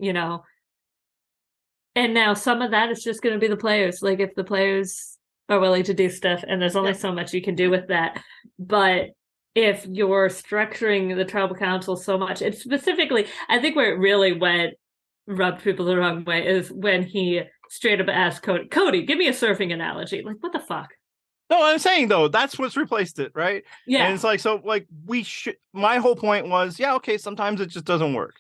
C: And now some of that is just going to be the players. Like if the players are willing to do stuff, and there's only so much you can do with that. But if you're structuring the tribal council so much, it's specifically, I think where it really rubbed people the wrong way is when he straight up asked Cody, give me a surfing analogy. Like, what the fuck?
B: No, I'm saying though, that's what's replaced it, right?
C: Yeah.
B: And it's like, so like my whole point was, yeah, okay, sometimes it just doesn't work.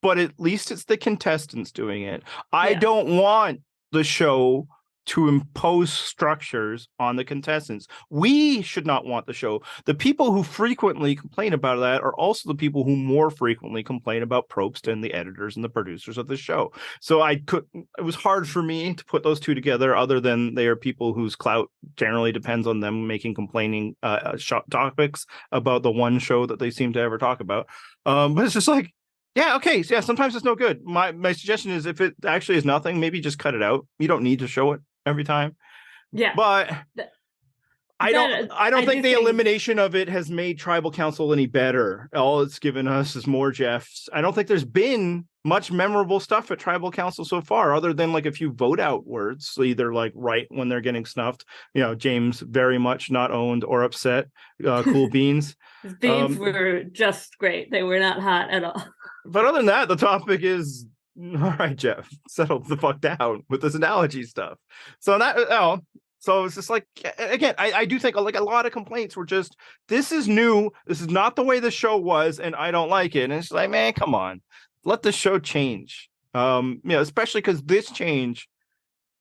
B: But at least it's the contestants doing it. I don't want the show to impose structures on the contestants. We should not want the show. The people who frequently complain about that are also the people who more frequently complain about Probst and the editors and the producers of the show. So it was hard for me to put those two together, other than they are people whose clout generally depends on them making complaining topics about the one show that they seem to ever talk about. But it's just like, yeah, okay. So yeah, sometimes it's no good. My suggestion is if it actually is nothing, maybe just cut it out. You don't need to show it every time.
C: Yeah.
B: But I don't think the elimination of it has made tribal council any better. All it's given us is more Jeffs. I don't think there's been much memorable stuff at tribal council so far, other than like a few vote out words, so either like right when they're getting snuffed, James very much not owned or upset, cool beans.
C: His beans were just great. They were not hot at all.
B: But other than that, the topic is, all right, Jeff, settle the fuck down with this analogy stuff. So so it's just like, again, I do think like a lot of complaints were just, this is new. This is not the way the show was, and I don't like it. And it's like, man, come on, let the show change. Especially because this change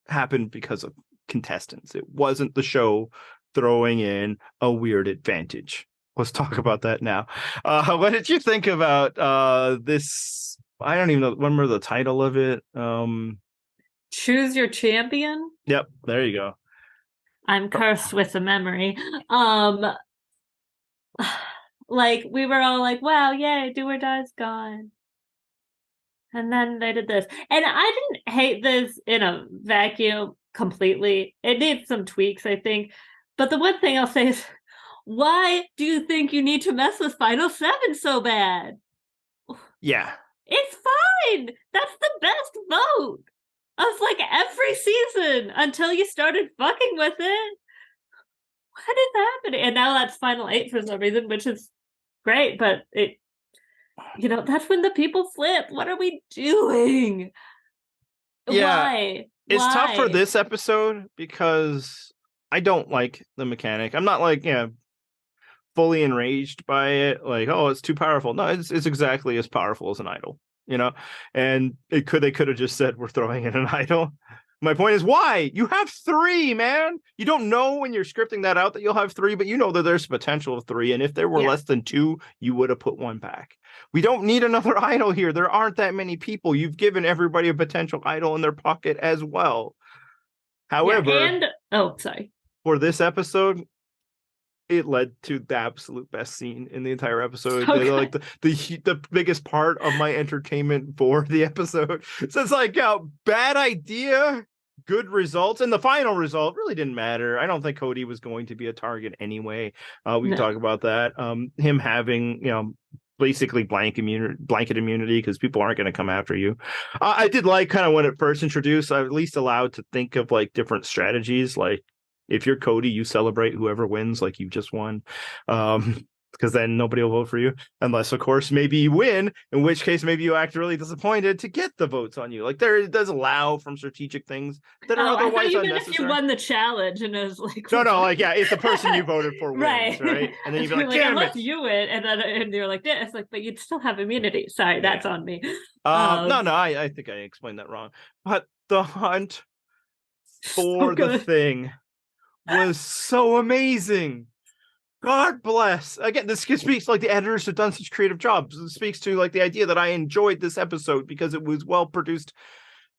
B: happened because of contestants. It wasn't the show throwing in a weird advantage. Let's talk about that now. What did you think about this? I don't even know. Remember the title of it?
C: Choose Your Champion?
B: Yep, there you go.
C: I'm cursed with a memory. Like we were all like, wow, yay, Do or Die's gone. And then they did this. And I didn't hate this in a vacuum completely. It needs some tweaks, I think. But the one thing I'll say is, why do you think you need to mess with Final 7 so bad?
B: Yeah.
C: It's fine. That's the best vote. of like every season until you started fucking with it. What is happening? And now that's final 8 for some reason, which is great, but it, that's when the people flip. What are we doing?
B: Yeah,
C: Why?
B: it's tough for
C: Why?
B: this episode because I don't like the mechanic. I'm not like, fully enraged by it. Like, oh, it's too powerful. No, it's exactly as powerful as an idol, and they could have just said we're throwing in an idol. My point is, why? You have 3, man. You don't know when you're scripting that out that you'll have 3, but you know that there's potential of 3. And if there were less than 2, you would have put 1 back. We don't need another idol here. There aren't that many people. You've given everybody a potential idol in their pocket as well. However,
C: sorry.
B: For this episode, it led to the absolute best scene in the entire episode.
C: Okay.
B: Like the biggest part of my entertainment for the episode. So it's like, bad idea, good results, and the final result really didn't matter. I don't think Cody was going to be a target anyway. We can talk about that. Him having basically blanket immunity because people aren't going to come after you. I did like kind of when it first introduced, I was at least allowed to think of like different strategies, like. If you're Cody, you celebrate whoever wins like you just won, because then nobody will vote for you. Unless, of course, maybe you win, in which case maybe you act really disappointed to get the votes on you. Like, it does allow from strategic things that are otherwise
C: even
B: unnecessary.
C: if you won the challenge and it was like...
B: No, like, it's the person you voted for wins, right? And then you'd be like, damn
C: unless
B: it.
C: you win, and you're like, it's like, but you'd still have immunity. Sorry, that's on me.
B: No, I think I explained that wrong. But the hunt for the thing was so amazing. God bless. Again, this speaks like the editors have done such creative jobs. It speaks to like the idea that I enjoyed this episode because it was well produced.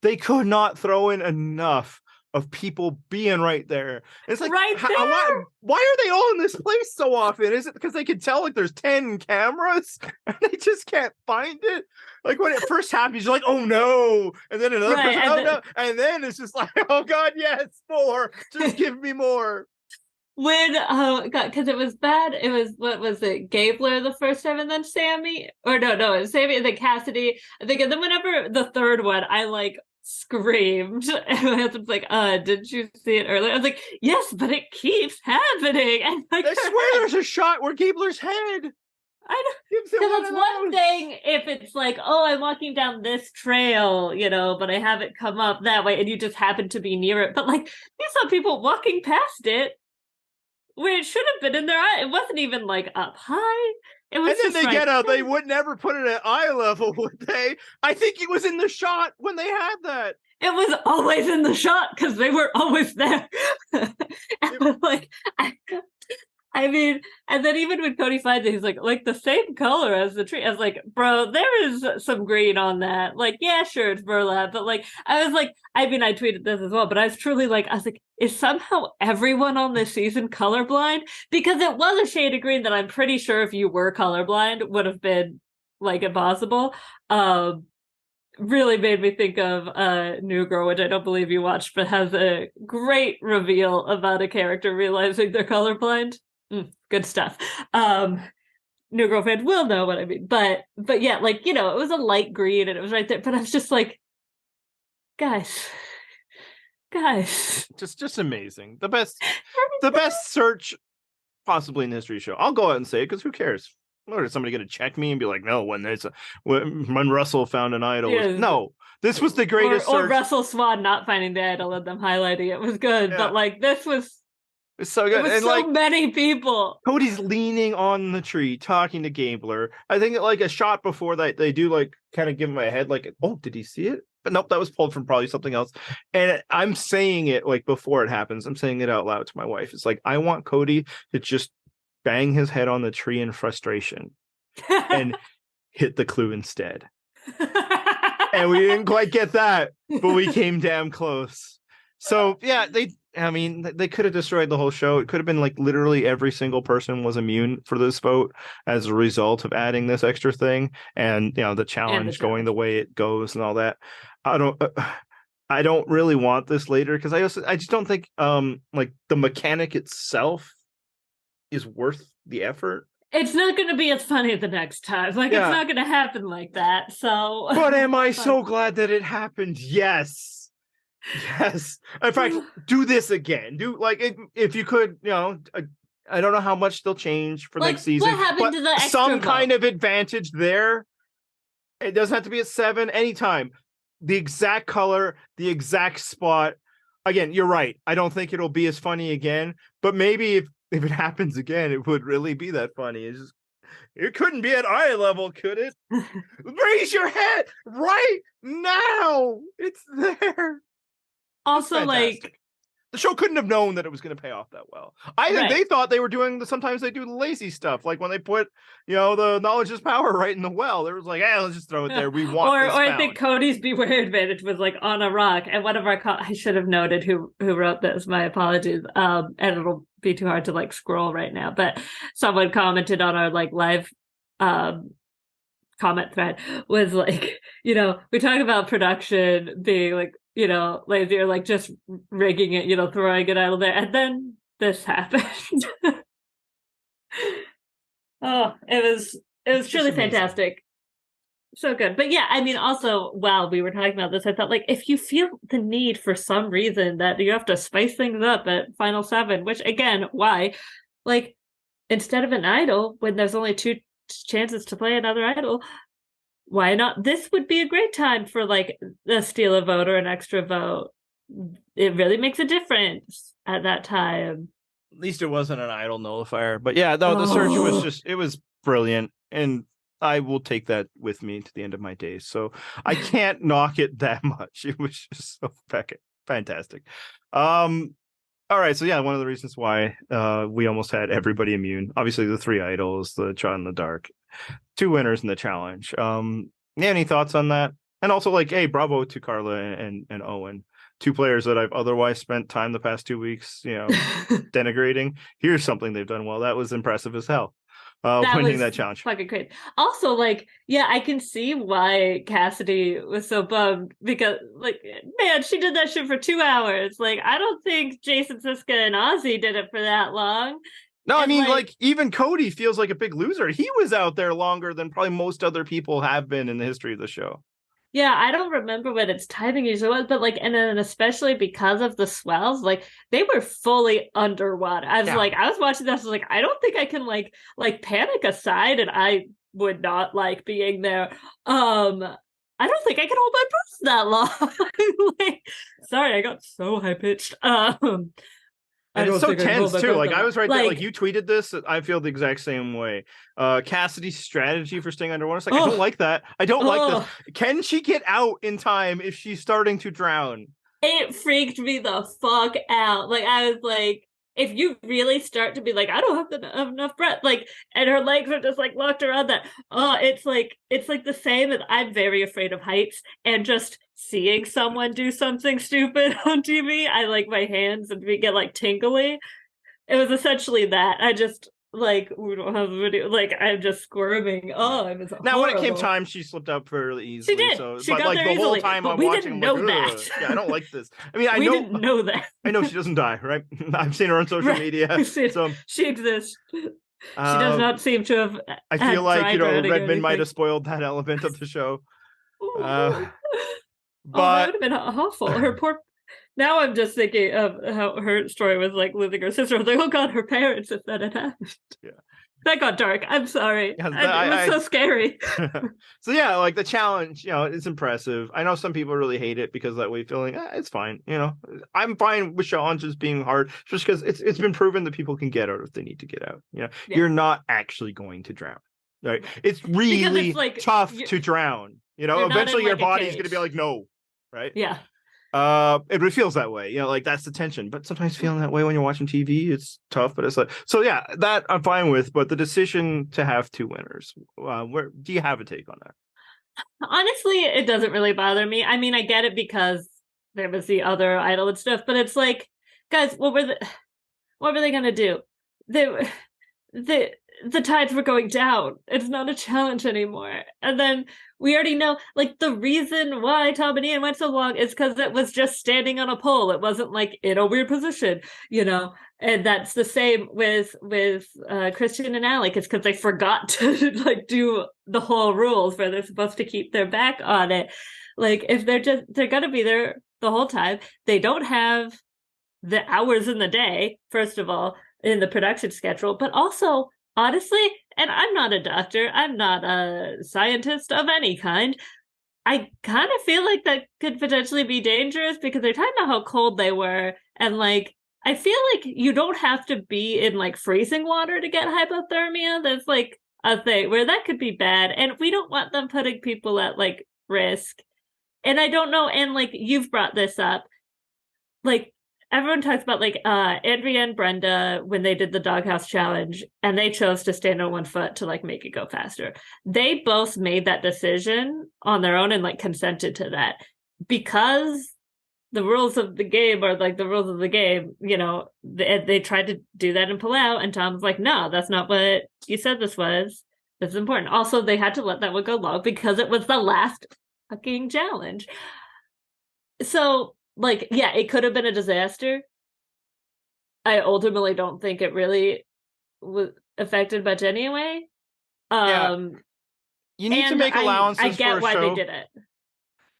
B: They could not throw in enough of people being right there. It's like,
C: right there.
B: Why are they all in this place so often? Is it because they can tell like there's 10 cameras and they just can't find it? Like when it first happens, you're like, oh no, and then another person, no, and then it's just like, oh god, yes, more. Just give me more.
C: When because it was bad. It was, what was it, Gabler the first time, and then Sami, or no, it was Sami and then Cassidy, I think. And then whenever the third one, I like screamed, and my husband's like, didn't you see it earlier? I was like, yes, but it keeps happening. And like,
B: I swear there's a shot where Gabler's head.
C: I know, because it's one thing if it's like, oh, I'm walking down this trail, but I have it come up that way, and you just happen to be near it. But like, you saw people walking past it where it should have been in their eye. It wasn't even like up high. It was,
B: and then they get out. They would never put it at eye level, would they? I think it was in the shot when they had that.
C: It was always in the shot because they were always there. Like, I mean, and then even when Cody finds it, he's like the same color as the tree. I was like, bro, there is some green on that. Like, yeah, sure, it's burlap, but like, I was like, I mean, I tweeted this as well, but I was truly like, is somehow everyone on this season colorblind? Because it was a shade of green that I'm pretty sure if you were colorblind would have been like impossible. Really made me think of New Girl, which I don't believe you watched, but has a great reveal about a character realizing they're colorblind. Good stuff. New Girl fans will know what I mean, but yeah, like, it was a light green and it was right there, but I was just like, guys,
B: just amazing. The best search possibly in the history show. I'll go out and say it because who cares? Or is somebody going to check me and be like, no, when Russell found an idol? Yeah. No, this was the greatest
C: or
B: search.
C: Russell Swan not finding the idol and them highlighting it was good, but like this was.
B: It's so good.
C: It was
B: and
C: so
B: like
C: many people.
B: Cody's leaning on the tree talking to Gabler. I think like a shot before that they do like kind of give him a head like, oh, did he see it? But nope, that was pulled from probably something else. And I'm saying it like before it happens. I'm saying it out loud to my wife. It's like, I want Cody to just bang his head on the tree in frustration and hit the clue instead. And we didn't quite get that, but we came damn close. So yeah, they could have destroyed the whole show. It could have been like literally every single person was immune for this vote as a result of adding this extra thing, and the challenge going the way it goes and all that. I don't really want this later because I just don't think like the mechanic itself is worth the effort.
C: It's not going to be as funny the next time. Like, it's not going to happen like that. So,
B: but am I so glad that it happened? Yes. Yes. In fact, do this again. Do if you could, I don't know how much they'll change for next season.
C: What happened to the extra
B: some
C: vote?
B: kind of advantage there. It doesn't have to be a 7 anytime. The exact color, the exact spot. Again, you're right. I don't think it'll be as funny again, but maybe if it happens again, it would really be that funny. It couldn't be at eye level, could it? Raise your head right now. It's there.
C: Also, like,
B: the show couldn't have known that it was going to pay off that well. I think they thought they were doing sometimes they do the lazy stuff, like when they put, the knowledge is power right in the well. They was like, let's just throw it there. We want
C: or
B: this
C: I think Cody's beware advantage was like on a rock. And one of our I should have noted who wrote this. My apologies. And it'll be too hard to like scroll right now. But someone commented on our like live comment thread was like, we talk about production being like, lazy or like just rigging it, throwing it out there. And then this happened. It was truly fantastic. So good. But yeah, I mean, also, while we were talking about this, I thought like, if you feel the need for some reason that you have to spice things up at Final 7, which again, why? Like, instead of an idol, when there's only 2 chances to play another idol, why not? This would be a great time for like a steal a vote or an extra vote. It really makes a difference at that time.
B: At least it wasn't an idol nullifier. But yeah, no, the search was brilliant. And I will take that with me to the end of my days. So I can't knock it that much. It was just so fantastic. All right. So yeah, one of the reasons why we almost had everybody immune. Obviously the 3 idols, the shot in the dark, 2 winners in the challenge. Any thoughts on that? And also like, hey, bravo to Karla and Owen, 2 players that I've otherwise spent time the past 2 weeks, denigrating. Here's something they've done well. That was impressive as hell. Winning that challenge.
C: Fucking great. Also, like, yeah, I can see why Cassidy was so bummed because, like, man, she did that shit for 2 hours. Like, I don't think Jason, Siska, and Ozzy did it for that long.
B: No, I mean, like, even Cody feels like a big loser. He was out there longer than probably most other people have been in the history of the show.
C: Yeah, I don't remember what its timing usually was, but like, and then especially because of the swells, like they were fully underwater. I was watching this, I was like, I don't think I can like panic aside, and I would not like being there. I don't think I can hold my breath that long. Like, sorry, I got so high pitched.
B: And it's so tense too. Like I was right there. Like you tweeted this. I feel the exact same way. Cassidy's strategy for staying underwater. It's like, I don't like that. I don't like this. Can she get out in time if she's starting to drown?
C: It freaked me the fuck out. Like I was like, if you really start to be like, I don't have enough breath, like, and her legs are just like locked around that. It's like the same as I'm very afraid of heights, and just seeing someone do something stupid on TV, I like my hands and we get like tingly. It was essentially that. I just like, we don't have a video. Like I'm just squirming. Oh, it was
B: now
C: horrible.
B: when it came time, she slipped up fairly easily.
C: She did.
B: So,
C: she
B: but
C: got
B: like
C: there
B: the
C: easily,
B: whole time
C: but
B: I'm
C: we
B: watching,
C: didn't know
B: like,
C: that.
B: Yeah, I don't like this. I mean,
C: we didn't know that.
B: I know she doesn't die, right? I've seen her on social media. So
C: she exists. She does not seem to have.
B: I feel like Redmond might have spoiled that element of the show. But
C: that would have been awful. Her poor. Now I'm just thinking of how her story was like losing her sister. I was like, oh god, her parents, if that had happened.
B: Yeah.
C: That got dark. I'm sorry.
B: Yeah,
C: it was so scary.
B: So yeah, like the challenge, it's impressive. I know some people really hate it because that way feeling, it's fine. I'm fine with challenges being hard just because it's been proven that people can get out if they need to get out. You're not actually going to drown. Right? It's really tough to drown. Eventually your body's going to be like, no. Right?
C: Yeah.
B: It feels that way, like that's the tension. But sometimes feeling that way when you're watching TV, it's tough. But it's like, so yeah, that I'm fine with. But the decision to have 2 winners, where do you have a take on that?
C: Honestly, it doesn't really bother me. I mean, I get it because there was the other idol and stuff, but it's like, guys, what were they gonna do? The tides were going down. It's not a challenge anymore. And then we already know, like, the reason why Tom and Ian went so long is because it was just standing on a pole. It wasn't like in a weird position, And that's the same with Christian and Alec. It's because they forgot to like do the whole rules where they're supposed to keep their back on it. Like if they're gonna be there the whole time. They don't have the hours in the day, first of all, in the production schedule, but also honestly, and I'm not a doctor, I'm not a scientist of any kind. I kind of feel like that could potentially be dangerous because they're talking about how cold they were. And like, I feel like you don't have to be in like freezing water to get hypothermia. That's like a thing where that could be bad. And we don't want them putting people at like risk. And I don't know. And like, you've brought this up. Like, everyone talks about like Andrea and Brenda when they did the doghouse challenge and they chose to stand on one foot to like make it go faster. They both made that decision on their own and like consented to that because the rules of the game are like the rules of the game. You know, they tried to do that and pull out, and Tom's like, no, that's not what you said this was. This is important. Also, they had to let that one go long because it was the last fucking challenge. So like, yeah, it could have been a disaster. I ultimately don't think it really was affected much anyway.
B: You need to make allowances
C: I get
B: for a
C: why
B: show.
C: they did it.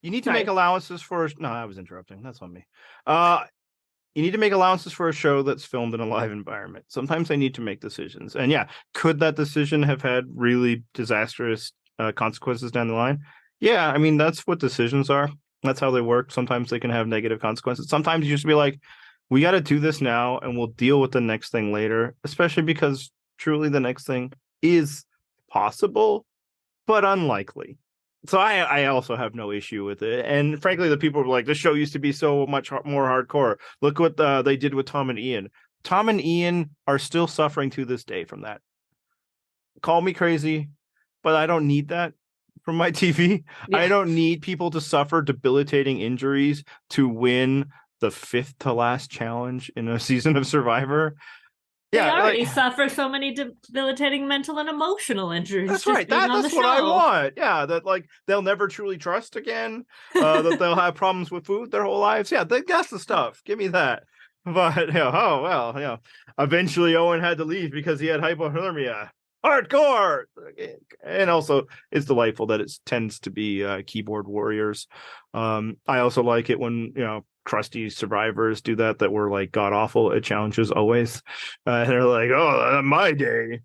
B: You need to make allowances for... No, I was interrupting. That's on me. You need to make allowances for a show that's filmed in a live environment. Sometimes they need to make decisions. And yeah, could that decision have had really disastrous consequences down the line? Yeah, I mean, that's what decisions are. That's how they work. Sometimes they can have negative consequences. Sometimes you just be like, we got to do this now and we'll deal with the next thing later, especially because truly the next thing is possible, but unlikely. So I also have no issue with it. And frankly, the people were like, this show used to be so much more hardcore. Look what they did with Tom and Ian. Tom and Ian are still suffering to this day from that. Call me crazy, but I don't need that from my TV. Yeah. I don't need people to suffer debilitating injuries to win the 5th to last challenge in a season of Survivor.
C: They already suffer so many debilitating mental and emotional injuries.
B: That's right. That's what I want. Yeah, that like they'll never truly trust again. That they'll have problems with food their whole lives. Yeah, that's the stuff. Give me that. But eventually Owen had to leave because he had hypothermia. Hardcore. And also it's delightful that it tends to be keyboard warriors. I also like it when crusty survivors do that were like god awful at challenges always. They're like, oh, my day.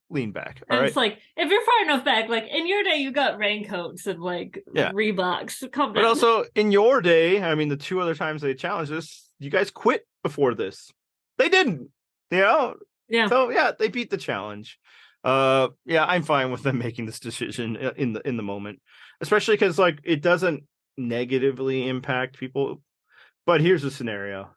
B: Lean back.
C: And it's like, if you're far enough back, like in your day you got raincoats and like Reeboks. Come down.
B: But also in your day, I mean, the 2 other times they challenged us, you guys quit before this. They didn't. Yeah. So yeah, they beat the challenge. I'm fine with them making this decision in the moment, especially because like it doesn't negatively impact people. But here's a scenario.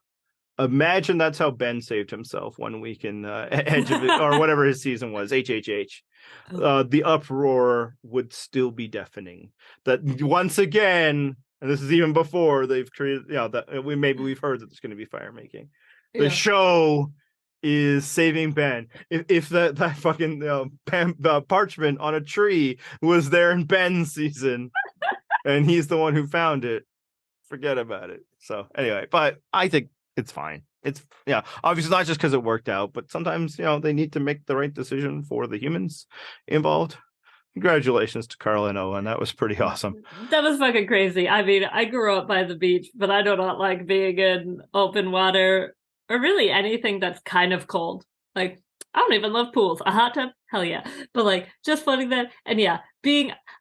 B: Imagine that's how Ben saved himself one week in Edge of it, or whatever his season was, HHH. The uproar would still be deafening. That once again, and this is even before they've created, that we've heard that there's going to be fire making. The show is saving Ben. If that fucking parchment on a tree was there in Ben's season, and he's the one who found it, forget about it. So anyway, but I think it's fine. It's obviously not just because it worked out, but sometimes they need to make the right decision for the humans involved. Congratulations to Karla and Owen. That was pretty awesome.
C: That was fucking crazy. I mean, I grew up by the beach, but I do not like being in open water or really anything that's kind of cold. Like, I don't even love pools. A hot tub? Hell yeah. But like, just floating there. And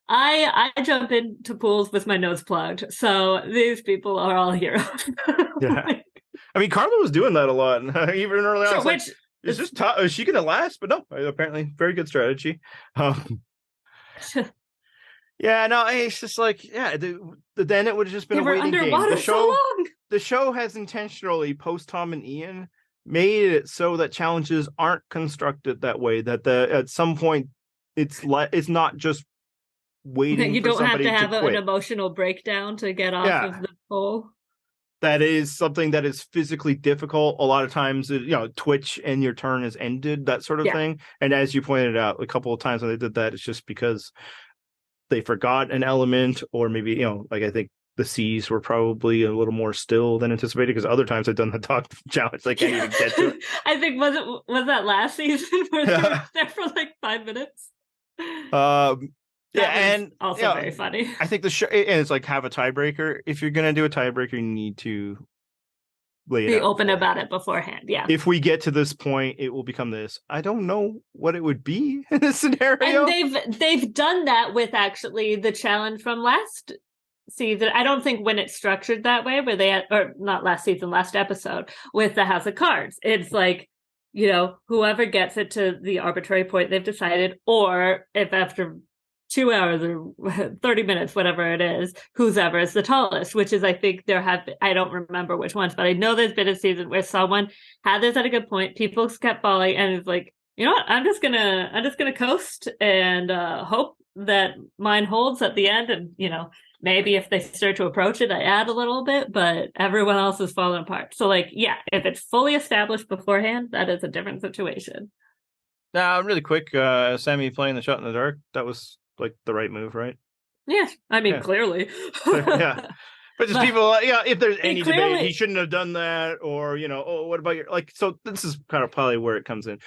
C: I jump into pools with my nose plugged. So these people are all heroes.
B: Yeah. I mean, Karla was doing that a lot. Even early on. Which is just tough. Is she going to last? But no, apparently very good strategy. Yeah, no, it's just like, then it would have just been a waiting game. The show has intentionally, post Tom and Ian, made it so that challenges aren't constructed that way. That at some point, it's not just waiting.
C: You
B: for
C: don't have to have
B: an
C: emotional breakdown to get off of the pole.
B: That is something that is physically difficult. A lot of times, twitch and your turn is ended, that sort of thing. And as you pointed out, a couple of times when they did that, it's just because they forgot an element, or maybe, like I think the seas were probably a little more still than anticipated, because other times I've done the dog challenge, they can't even get to it.
C: I think was that last season where they were there for like 5 minutes?
B: Yeah,
C: That was
B: and
C: also very funny.
B: I think the show, and it's like, have a tiebreaker. If you're gonna do a tiebreaker, you need to lay it
C: Be
B: out
C: open
B: beforehand.
C: about it beforehand. Yeah.
B: If we get to this point, it will become this. I don't know what it would be in this scenario.
C: And they've done that with actually the challenge from last season. I don't think when it's structured that way, where they had, or not last season, last episode with the House of Cards. It's like, you know, whoever gets it to the arbitrary point they've decided, or if after 2 hours or 30 minutes, whatever it is, who's ever is the tallest, which is, I think there have been, I don't remember which ones, but I know there's been a season where someone had this at a good point, people kept falling, and it's like, you know what, I'm just gonna coast and hope that mine holds at the end. And, you know, maybe if they start to approach it, I add a little bit, but everyone else is falling apart. So, like, yeah, if it's fully established beforehand, that is a different situation.
B: Now, really quick, Sami playing the shot in the dark. That was like the right move, right?
C: Yeah, I mean,
B: Yeah.
C: clearly.
B: Yeah. But just people, if there's any
C: clearly,
B: debate, he shouldn't have done that, or, you know, oh, what about your, like, so this is kind of probably where it comes in.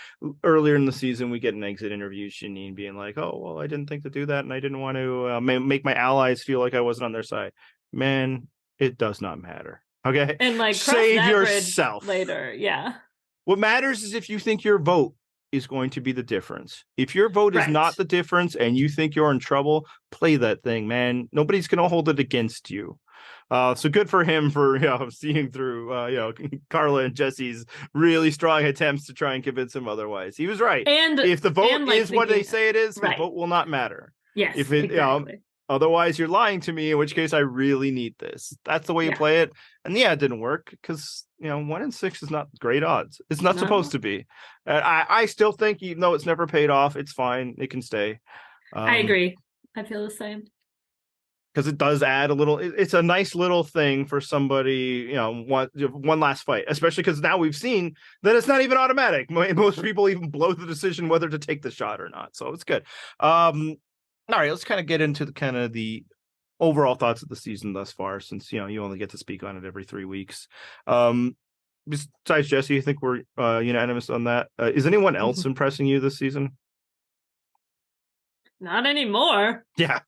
B: Earlier in the season, we get an exit interview, Janine being like, oh, well, I didn't think to do that, and I didn't want to make my allies feel like I wasn't on their side. Man, it does not matter. Okay?
C: And like,
B: save yourself
C: later. Yeah.
B: What matters is if you think your vote is going to be the difference. If your vote is not the difference and you think you're in trouble, play that thing, man. Nobody's going to hold it against you. So good for him for, seeing through, Karla and Jesse's really strong attempts to try and convince him otherwise. He was right.
C: And
B: if the vote is what they say it is, the vote will not matter.
C: Yes.
B: If it,
C: exactly.
B: Otherwise you're lying to me, in which case I really need this. That's the way you play it. And it didn't work because, 1 in 6 is not great odds. It's not supposed to be. I still think, even though it's never paid off, it's fine. It can stay.
C: I agree. I feel the same.
B: Because it does add a little, it's a nice little thing for somebody, one last fight, especially because now we've seen that it's not even automatic. Most people even blow the decision whether to take the shot or not. So it's good. All right, let's kind of get into the overall thoughts of the season thus far, since, you only get to speak on it every 3 weeks. Besides Jesse, I think we're unanimous on that. Is anyone else impressing you this season?
C: Not anymore.
B: Yeah.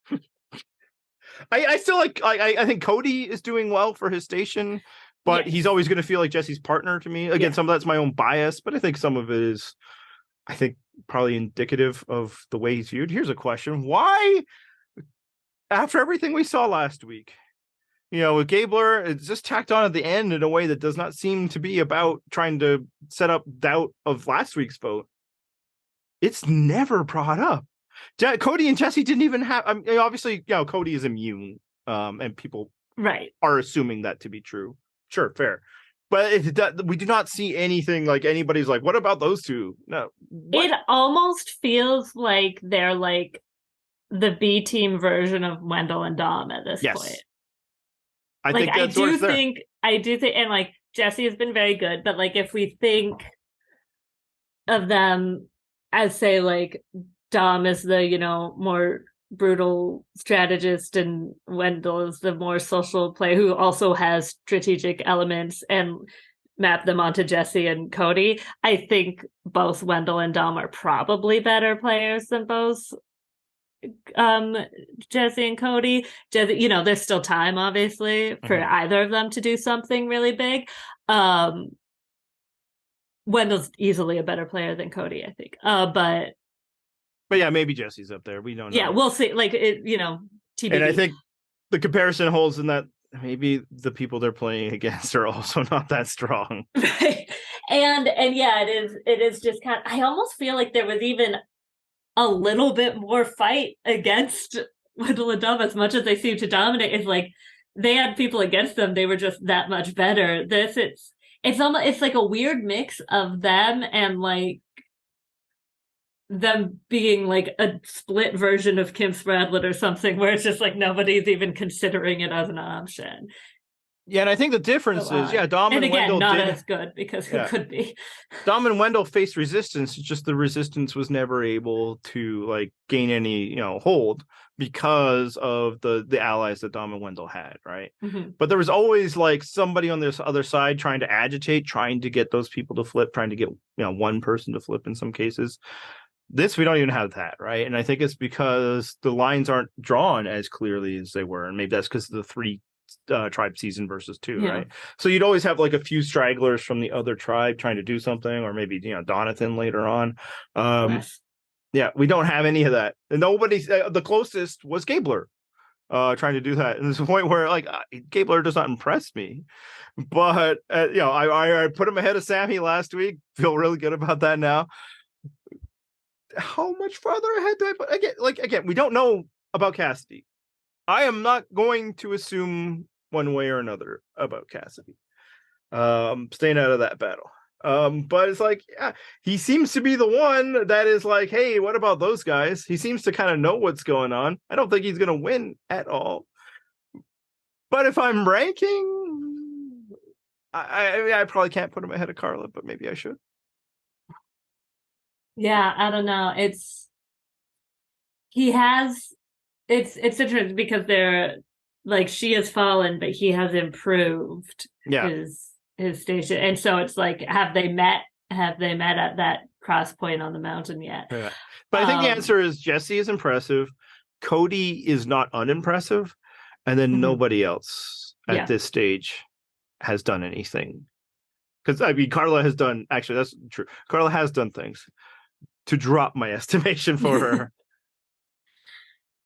B: I still I think Cody is doing well for his station, but he's always going to feel like Jesse's partner to me. Again, some of that's my own bias, but I think some of it is, I think, probably indicative of the way he's viewed. Here's a question. Why, after everything we saw last week, with Gabler, it's just tacked on at the end in a way that does not seem to be about trying to set up doubt of last week's vote. It's never brought up. Cody and Jesse didn't even have. Obviously, Cody is immune, and people are assuming that to be true. Sure, fair, but we do not see anything like anybody's like, what about those two? No,
C: it almost feels like they're like the B team version of Wendell and Dom at this point.
B: I think that's
C: I do think, and like Jesse has been very good, but like if we think of them as, say, like, Dom is the, more brutal strategist, and Wendell is the more social player who also has strategic elements, and map them onto Jesse and Cody. I think both Wendell and Dom are probably better players than both Jesse and Cody. Jesse, there's still time, obviously, for either of them to do something really big. Wendell's easily a better player than Cody, I think. But
B: yeah, maybe Jesse's up there. We don't know.
C: Yeah, we'll see. Like, TBD.
B: And I think the comparison holds in that maybe the people they're playing against are also not that strong.
C: Right. And yeah, it is just kind of, I almost feel like there was even a little bit more fight against Wendell and Dom, as much as they seem to dominate. It's like they had people against them. They were just that much better. It's almost, it's like a weird mix of them and like them being like a split version of Kim Spradlett or something, where it's just like nobody's even considering it as an option.
B: Yeah, and I think the difference is, Dom and Wendell
C: not as good, because who could be?
B: Dom and Wendell faced resistance. It's just the resistance was never able to like gain any, hold because of the allies that Dom and Wendell had, right? Mm-hmm. But there was always like somebody on this other side trying to agitate, trying to get those people to flip, trying to get one person to flip in some cases. This we don't even have that, right? And I think it's because the lines aren't drawn as clearly as they were, and maybe that's because of the 3 tribe season versus 2, right? So you'd always have like a few stragglers from the other tribe trying to do something, or maybe Donathan later on. Yeah, we don't have any of that, and nobody. The closest was Gabler, trying to do that, and there's a point where like Gabler does not impress me, but I put him ahead of Sami last week. Feel really good about that now. How much farther ahead do I put? Again, we don't know about Cassidy. I am not going to assume one way or another about Cassidy. Staying out of that battle. But it's like, yeah, he seems to be the one that is like, hey, what about those guys? He seems to kind of know what's going on. I don't think he's going to win at all. But if I'm ranking, I probably can't put him ahead of Karla, but maybe I should.
C: Yeah, I don't know. It's interesting because they're like, she has fallen, but he has improved his station. And so it's like, have they met at that cross point on the mountain yet?
B: Yeah. But I think the answer is Jesse is impressive. Cody is not unimpressive. And then nobody else at this stage has done anything. Because I mean, Karla has done, actually, that's true. Karla has done things to drop my estimation for her.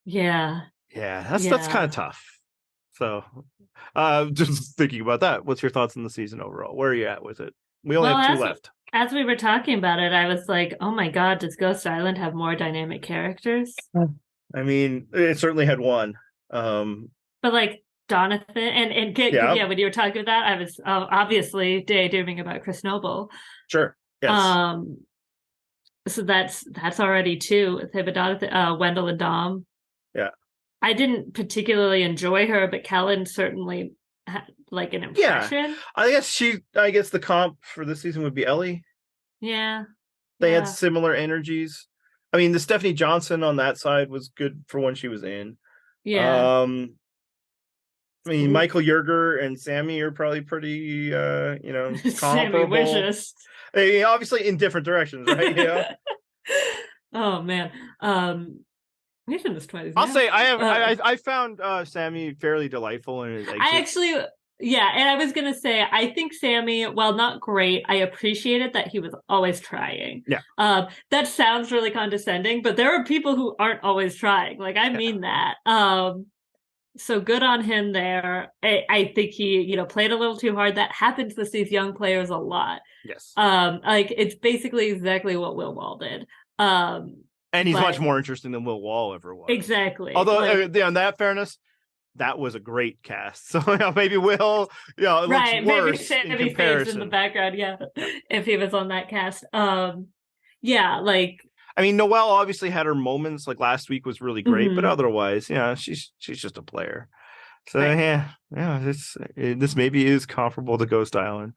C: Yeah,
B: that's kind of tough. So just thinking about that, what's your thoughts on the season overall? Where are you at with it? We only have 2 left.
C: As we were talking about it, I was like, oh my god, does Ghost Island have more dynamic characters?
B: I mean, it certainly had one,
C: but like Donathan and when you were talking about that, I was obviously daydreaming about Chris Noble.
B: Sure. Yes.
C: So that's already 2 with him and Donathan, Wendell and Dom.
B: Yeah.
C: I didn't particularly enjoy her, but Kellen certainly had like an impression.
B: Yeah. I guess the comp for this season would be Ellie.
C: Yeah.
B: They had similar energies. I mean, the Stephanie Johnson on that side was good for when she was in.
C: Yeah.
B: I mean, Michael Yerger and Sami are probably pretty, comparable.
C: Sami wishes.
B: Obviously in different directions, right? Yeah.
C: Oh man. I'll
B: say I found Sami fairly delightful in his exit.
C: And I was gonna say I think Sami, while not great, I appreciated that he was always trying.
B: Yeah.
C: That sounds really condescending, but there are people who aren't always trying. Like I mean that. So good on him there. I think he, played a little too hard. That happens with these young players a lot.
B: Yes.
C: Like it's basically exactly what Will Wall did.
B: And he's much more interesting than Will Wall ever was.
C: Exactly.
B: Although, on that fairness, that was a great cast. So maybe Will, it looks worse
C: maybe Sami
B: in comparison.
C: in the background, if he was on that cast.
B: I mean, Noelle obviously had her moments. Like last week was really great, but otherwise, she's just a player. So this maybe is comparable to Ghost Island.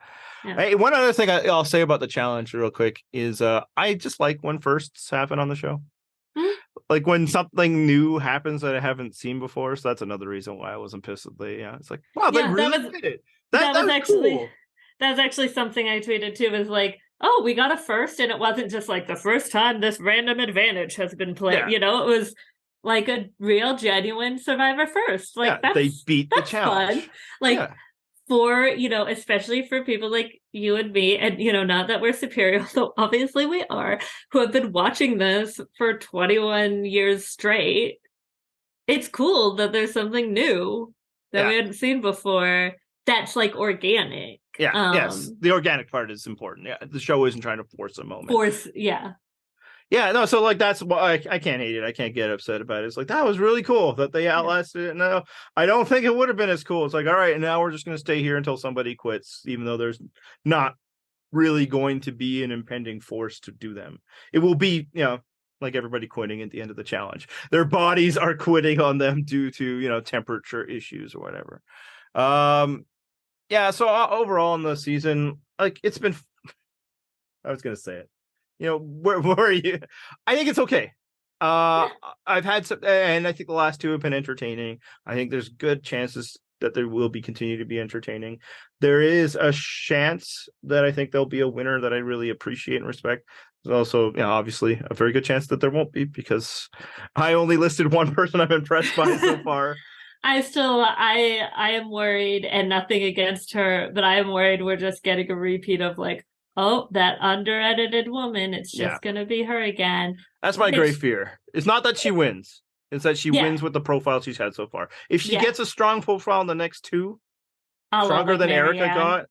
B: Yeah. Hey, one other thing I'll say about the challenge real quick is I just like when firsts happen on the show. Like when something new happens that I haven't seen before. So that's another reason why I wasn't pissed at it's like, wow, they really did it. That was actually cool.
C: That was actually something I tweeted too, was like, oh, we got a first, and it wasn't just like the first time this random advantage has been played. It was like a real genuine Survivor first. Like
B: they beat the challenge.
C: Fun. Like for, especially for people like you and me, and not that we're superior, though obviously we are, who have been watching this for 21 years straight. It's cool that there's something new that we hadn't seen before that's like organic.
B: Yeah, yes. The organic part is important. Yeah. The show isn't trying to force a moment. Yeah, no, so like that's why I can't hate it. I can't get upset about it. It's like, that was really cool that they outlasted it. No, I don't think it would have been as cool. It's like, all right, and now we're just going to stay here until somebody quits, even though there's not really going to be an impending force to do them. It will be, like everybody quitting at the end of the challenge. Their bodies are quitting on them due to, temperature issues or whatever. So overall in the season, like it's been, I was going to say it. Where are you? I think it's okay. I've had some, and I think the last 2 have been entertaining. I think there's good chances that there will continue to be entertaining. There is a chance that I think there'll be a winner that I really appreciate and respect. There's also, obviously a very good chance that there won't be, because I only listed one person I'm impressed by so far.
C: I am worried, and nothing against her, but I am worried we're just getting a repeat of like, oh, that under-edited woman, it's just gonna be her again.
B: That's my great fear. It's not that she wins. It's that she wins with the profile she's had so far. If she gets a strong profile in the next two, stronger than Erica got,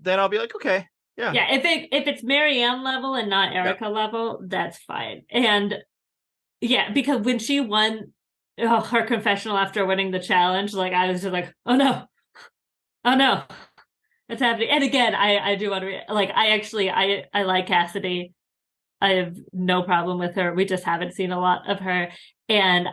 B: then I'll be like, okay. Yeah.
C: If it's Marianne level and not Erica level, that's fine. And because when she won her confessional after winning the challenge, like I was just like, oh no, it's happening. And again, I do want to I like Cassidy. I have no problem with her. We just haven't seen a lot of her, and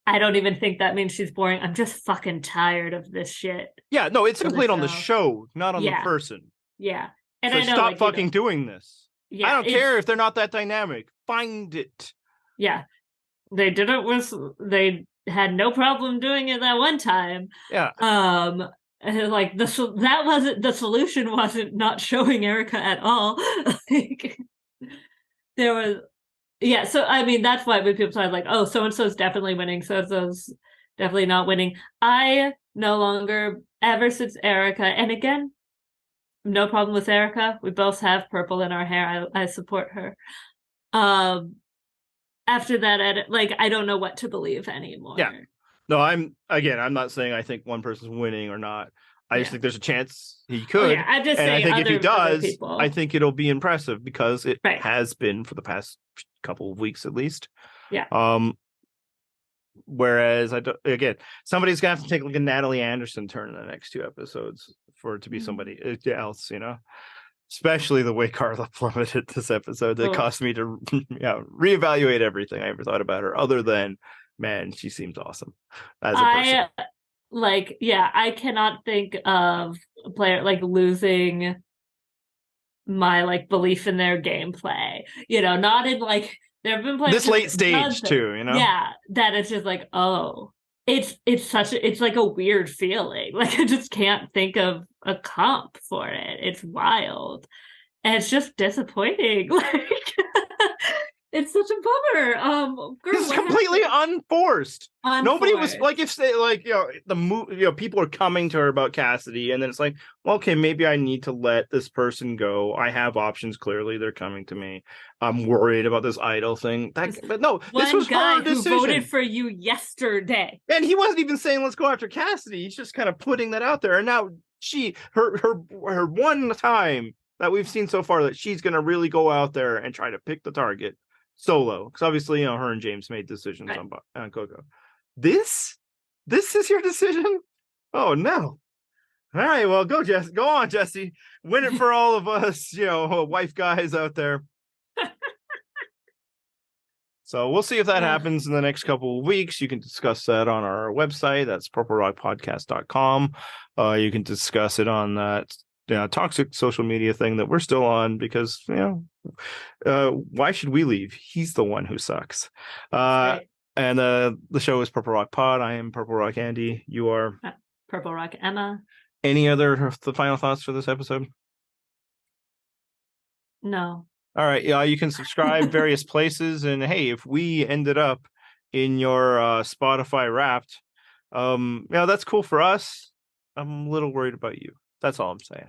C: I don't even think that means she's boring. I'm just fucking tired of this shit.
B: Yeah, no, it's complete on the show, not on the person.
C: Yeah. And
B: so
C: I know,
B: stop fucking doing this. Yeah, I don't care if they're not that dynamic. Find it.
C: Yeah. They did it they had no problem doing it that one time.
B: Yeah.
C: Like the solution wasn't not showing Erica at all. Like, there was so I mean that's why when people are like, oh, so and so's definitely winning, so and so's definitely not winning. I no longer, ever since Erica, and again, no problem with Erica. We both have purple in our hair. I support her. After that, I don't know what to believe anymore.
B: Yeah. No, I'm not saying I think one person's winning or not. I just think there's a chance he could.
C: I'm just saying,
B: I think if he does, I think it'll be impressive, because it has been for the past couple of weeks at least.
C: Yeah.
B: Whereas somebody's gonna have to take like a Natalie Anderson turn in the next two episodes for it to be somebody else, especially the way Karla plummeted this episode. That caused me to reevaluate everything I ever thought about her, other than, man, she seems awesome as a person.
C: I cannot think of a player losing my belief in their gameplay. Not in there have been players
B: this late stage too.
C: Yeah, that it's just like, oh, it's like a weird feeling. I just can't think of a comp for it. It's wild, and it's just disappointing. It's such a bummer.
B: It's completely unforced. Nobody was if the people are coming to her about Cassidy, and then it's like, well, okay, maybe I need to let this person go. I have options. Clearly, they're coming to me. I'm worried about this idol thing. But no, this was her decision.
C: Who voted for you yesterday,
B: and he wasn't even saying let's go after Cassidy. He's just kind of putting that out there. And now her one time that we've seen so far that she's going to really go out there and try to pick the target solo, because obviously her and James made decisions on Coco. This is your decision? Oh no. All right, well, go on, Jesse, win it for all of us wife guys out there. So we'll see if that happens in the next couple of weeks. You can discuss that on our website. That's purplerockpodcast.com. You can discuss it on that toxic social media thing that we're still on, because why should we leave? He's the one who sucks. And the show is Purple Rock Pod. I am Purple Rock Andy. You are
C: Purple Rock Emma.
B: Any other final thoughts for this episode?
C: No.
B: All right. You can subscribe various places, and hey, if we ended up in your Spotify Wrapped, that's cool for us. I'm a little worried about you. That's all I'm saying.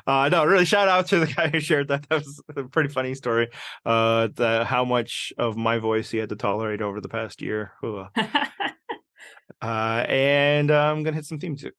B: No, really, shout out to the guy who shared that. That was a pretty funny story. How much of my voice he had to tolerate over the past year. And I'm gonna hit some theme music.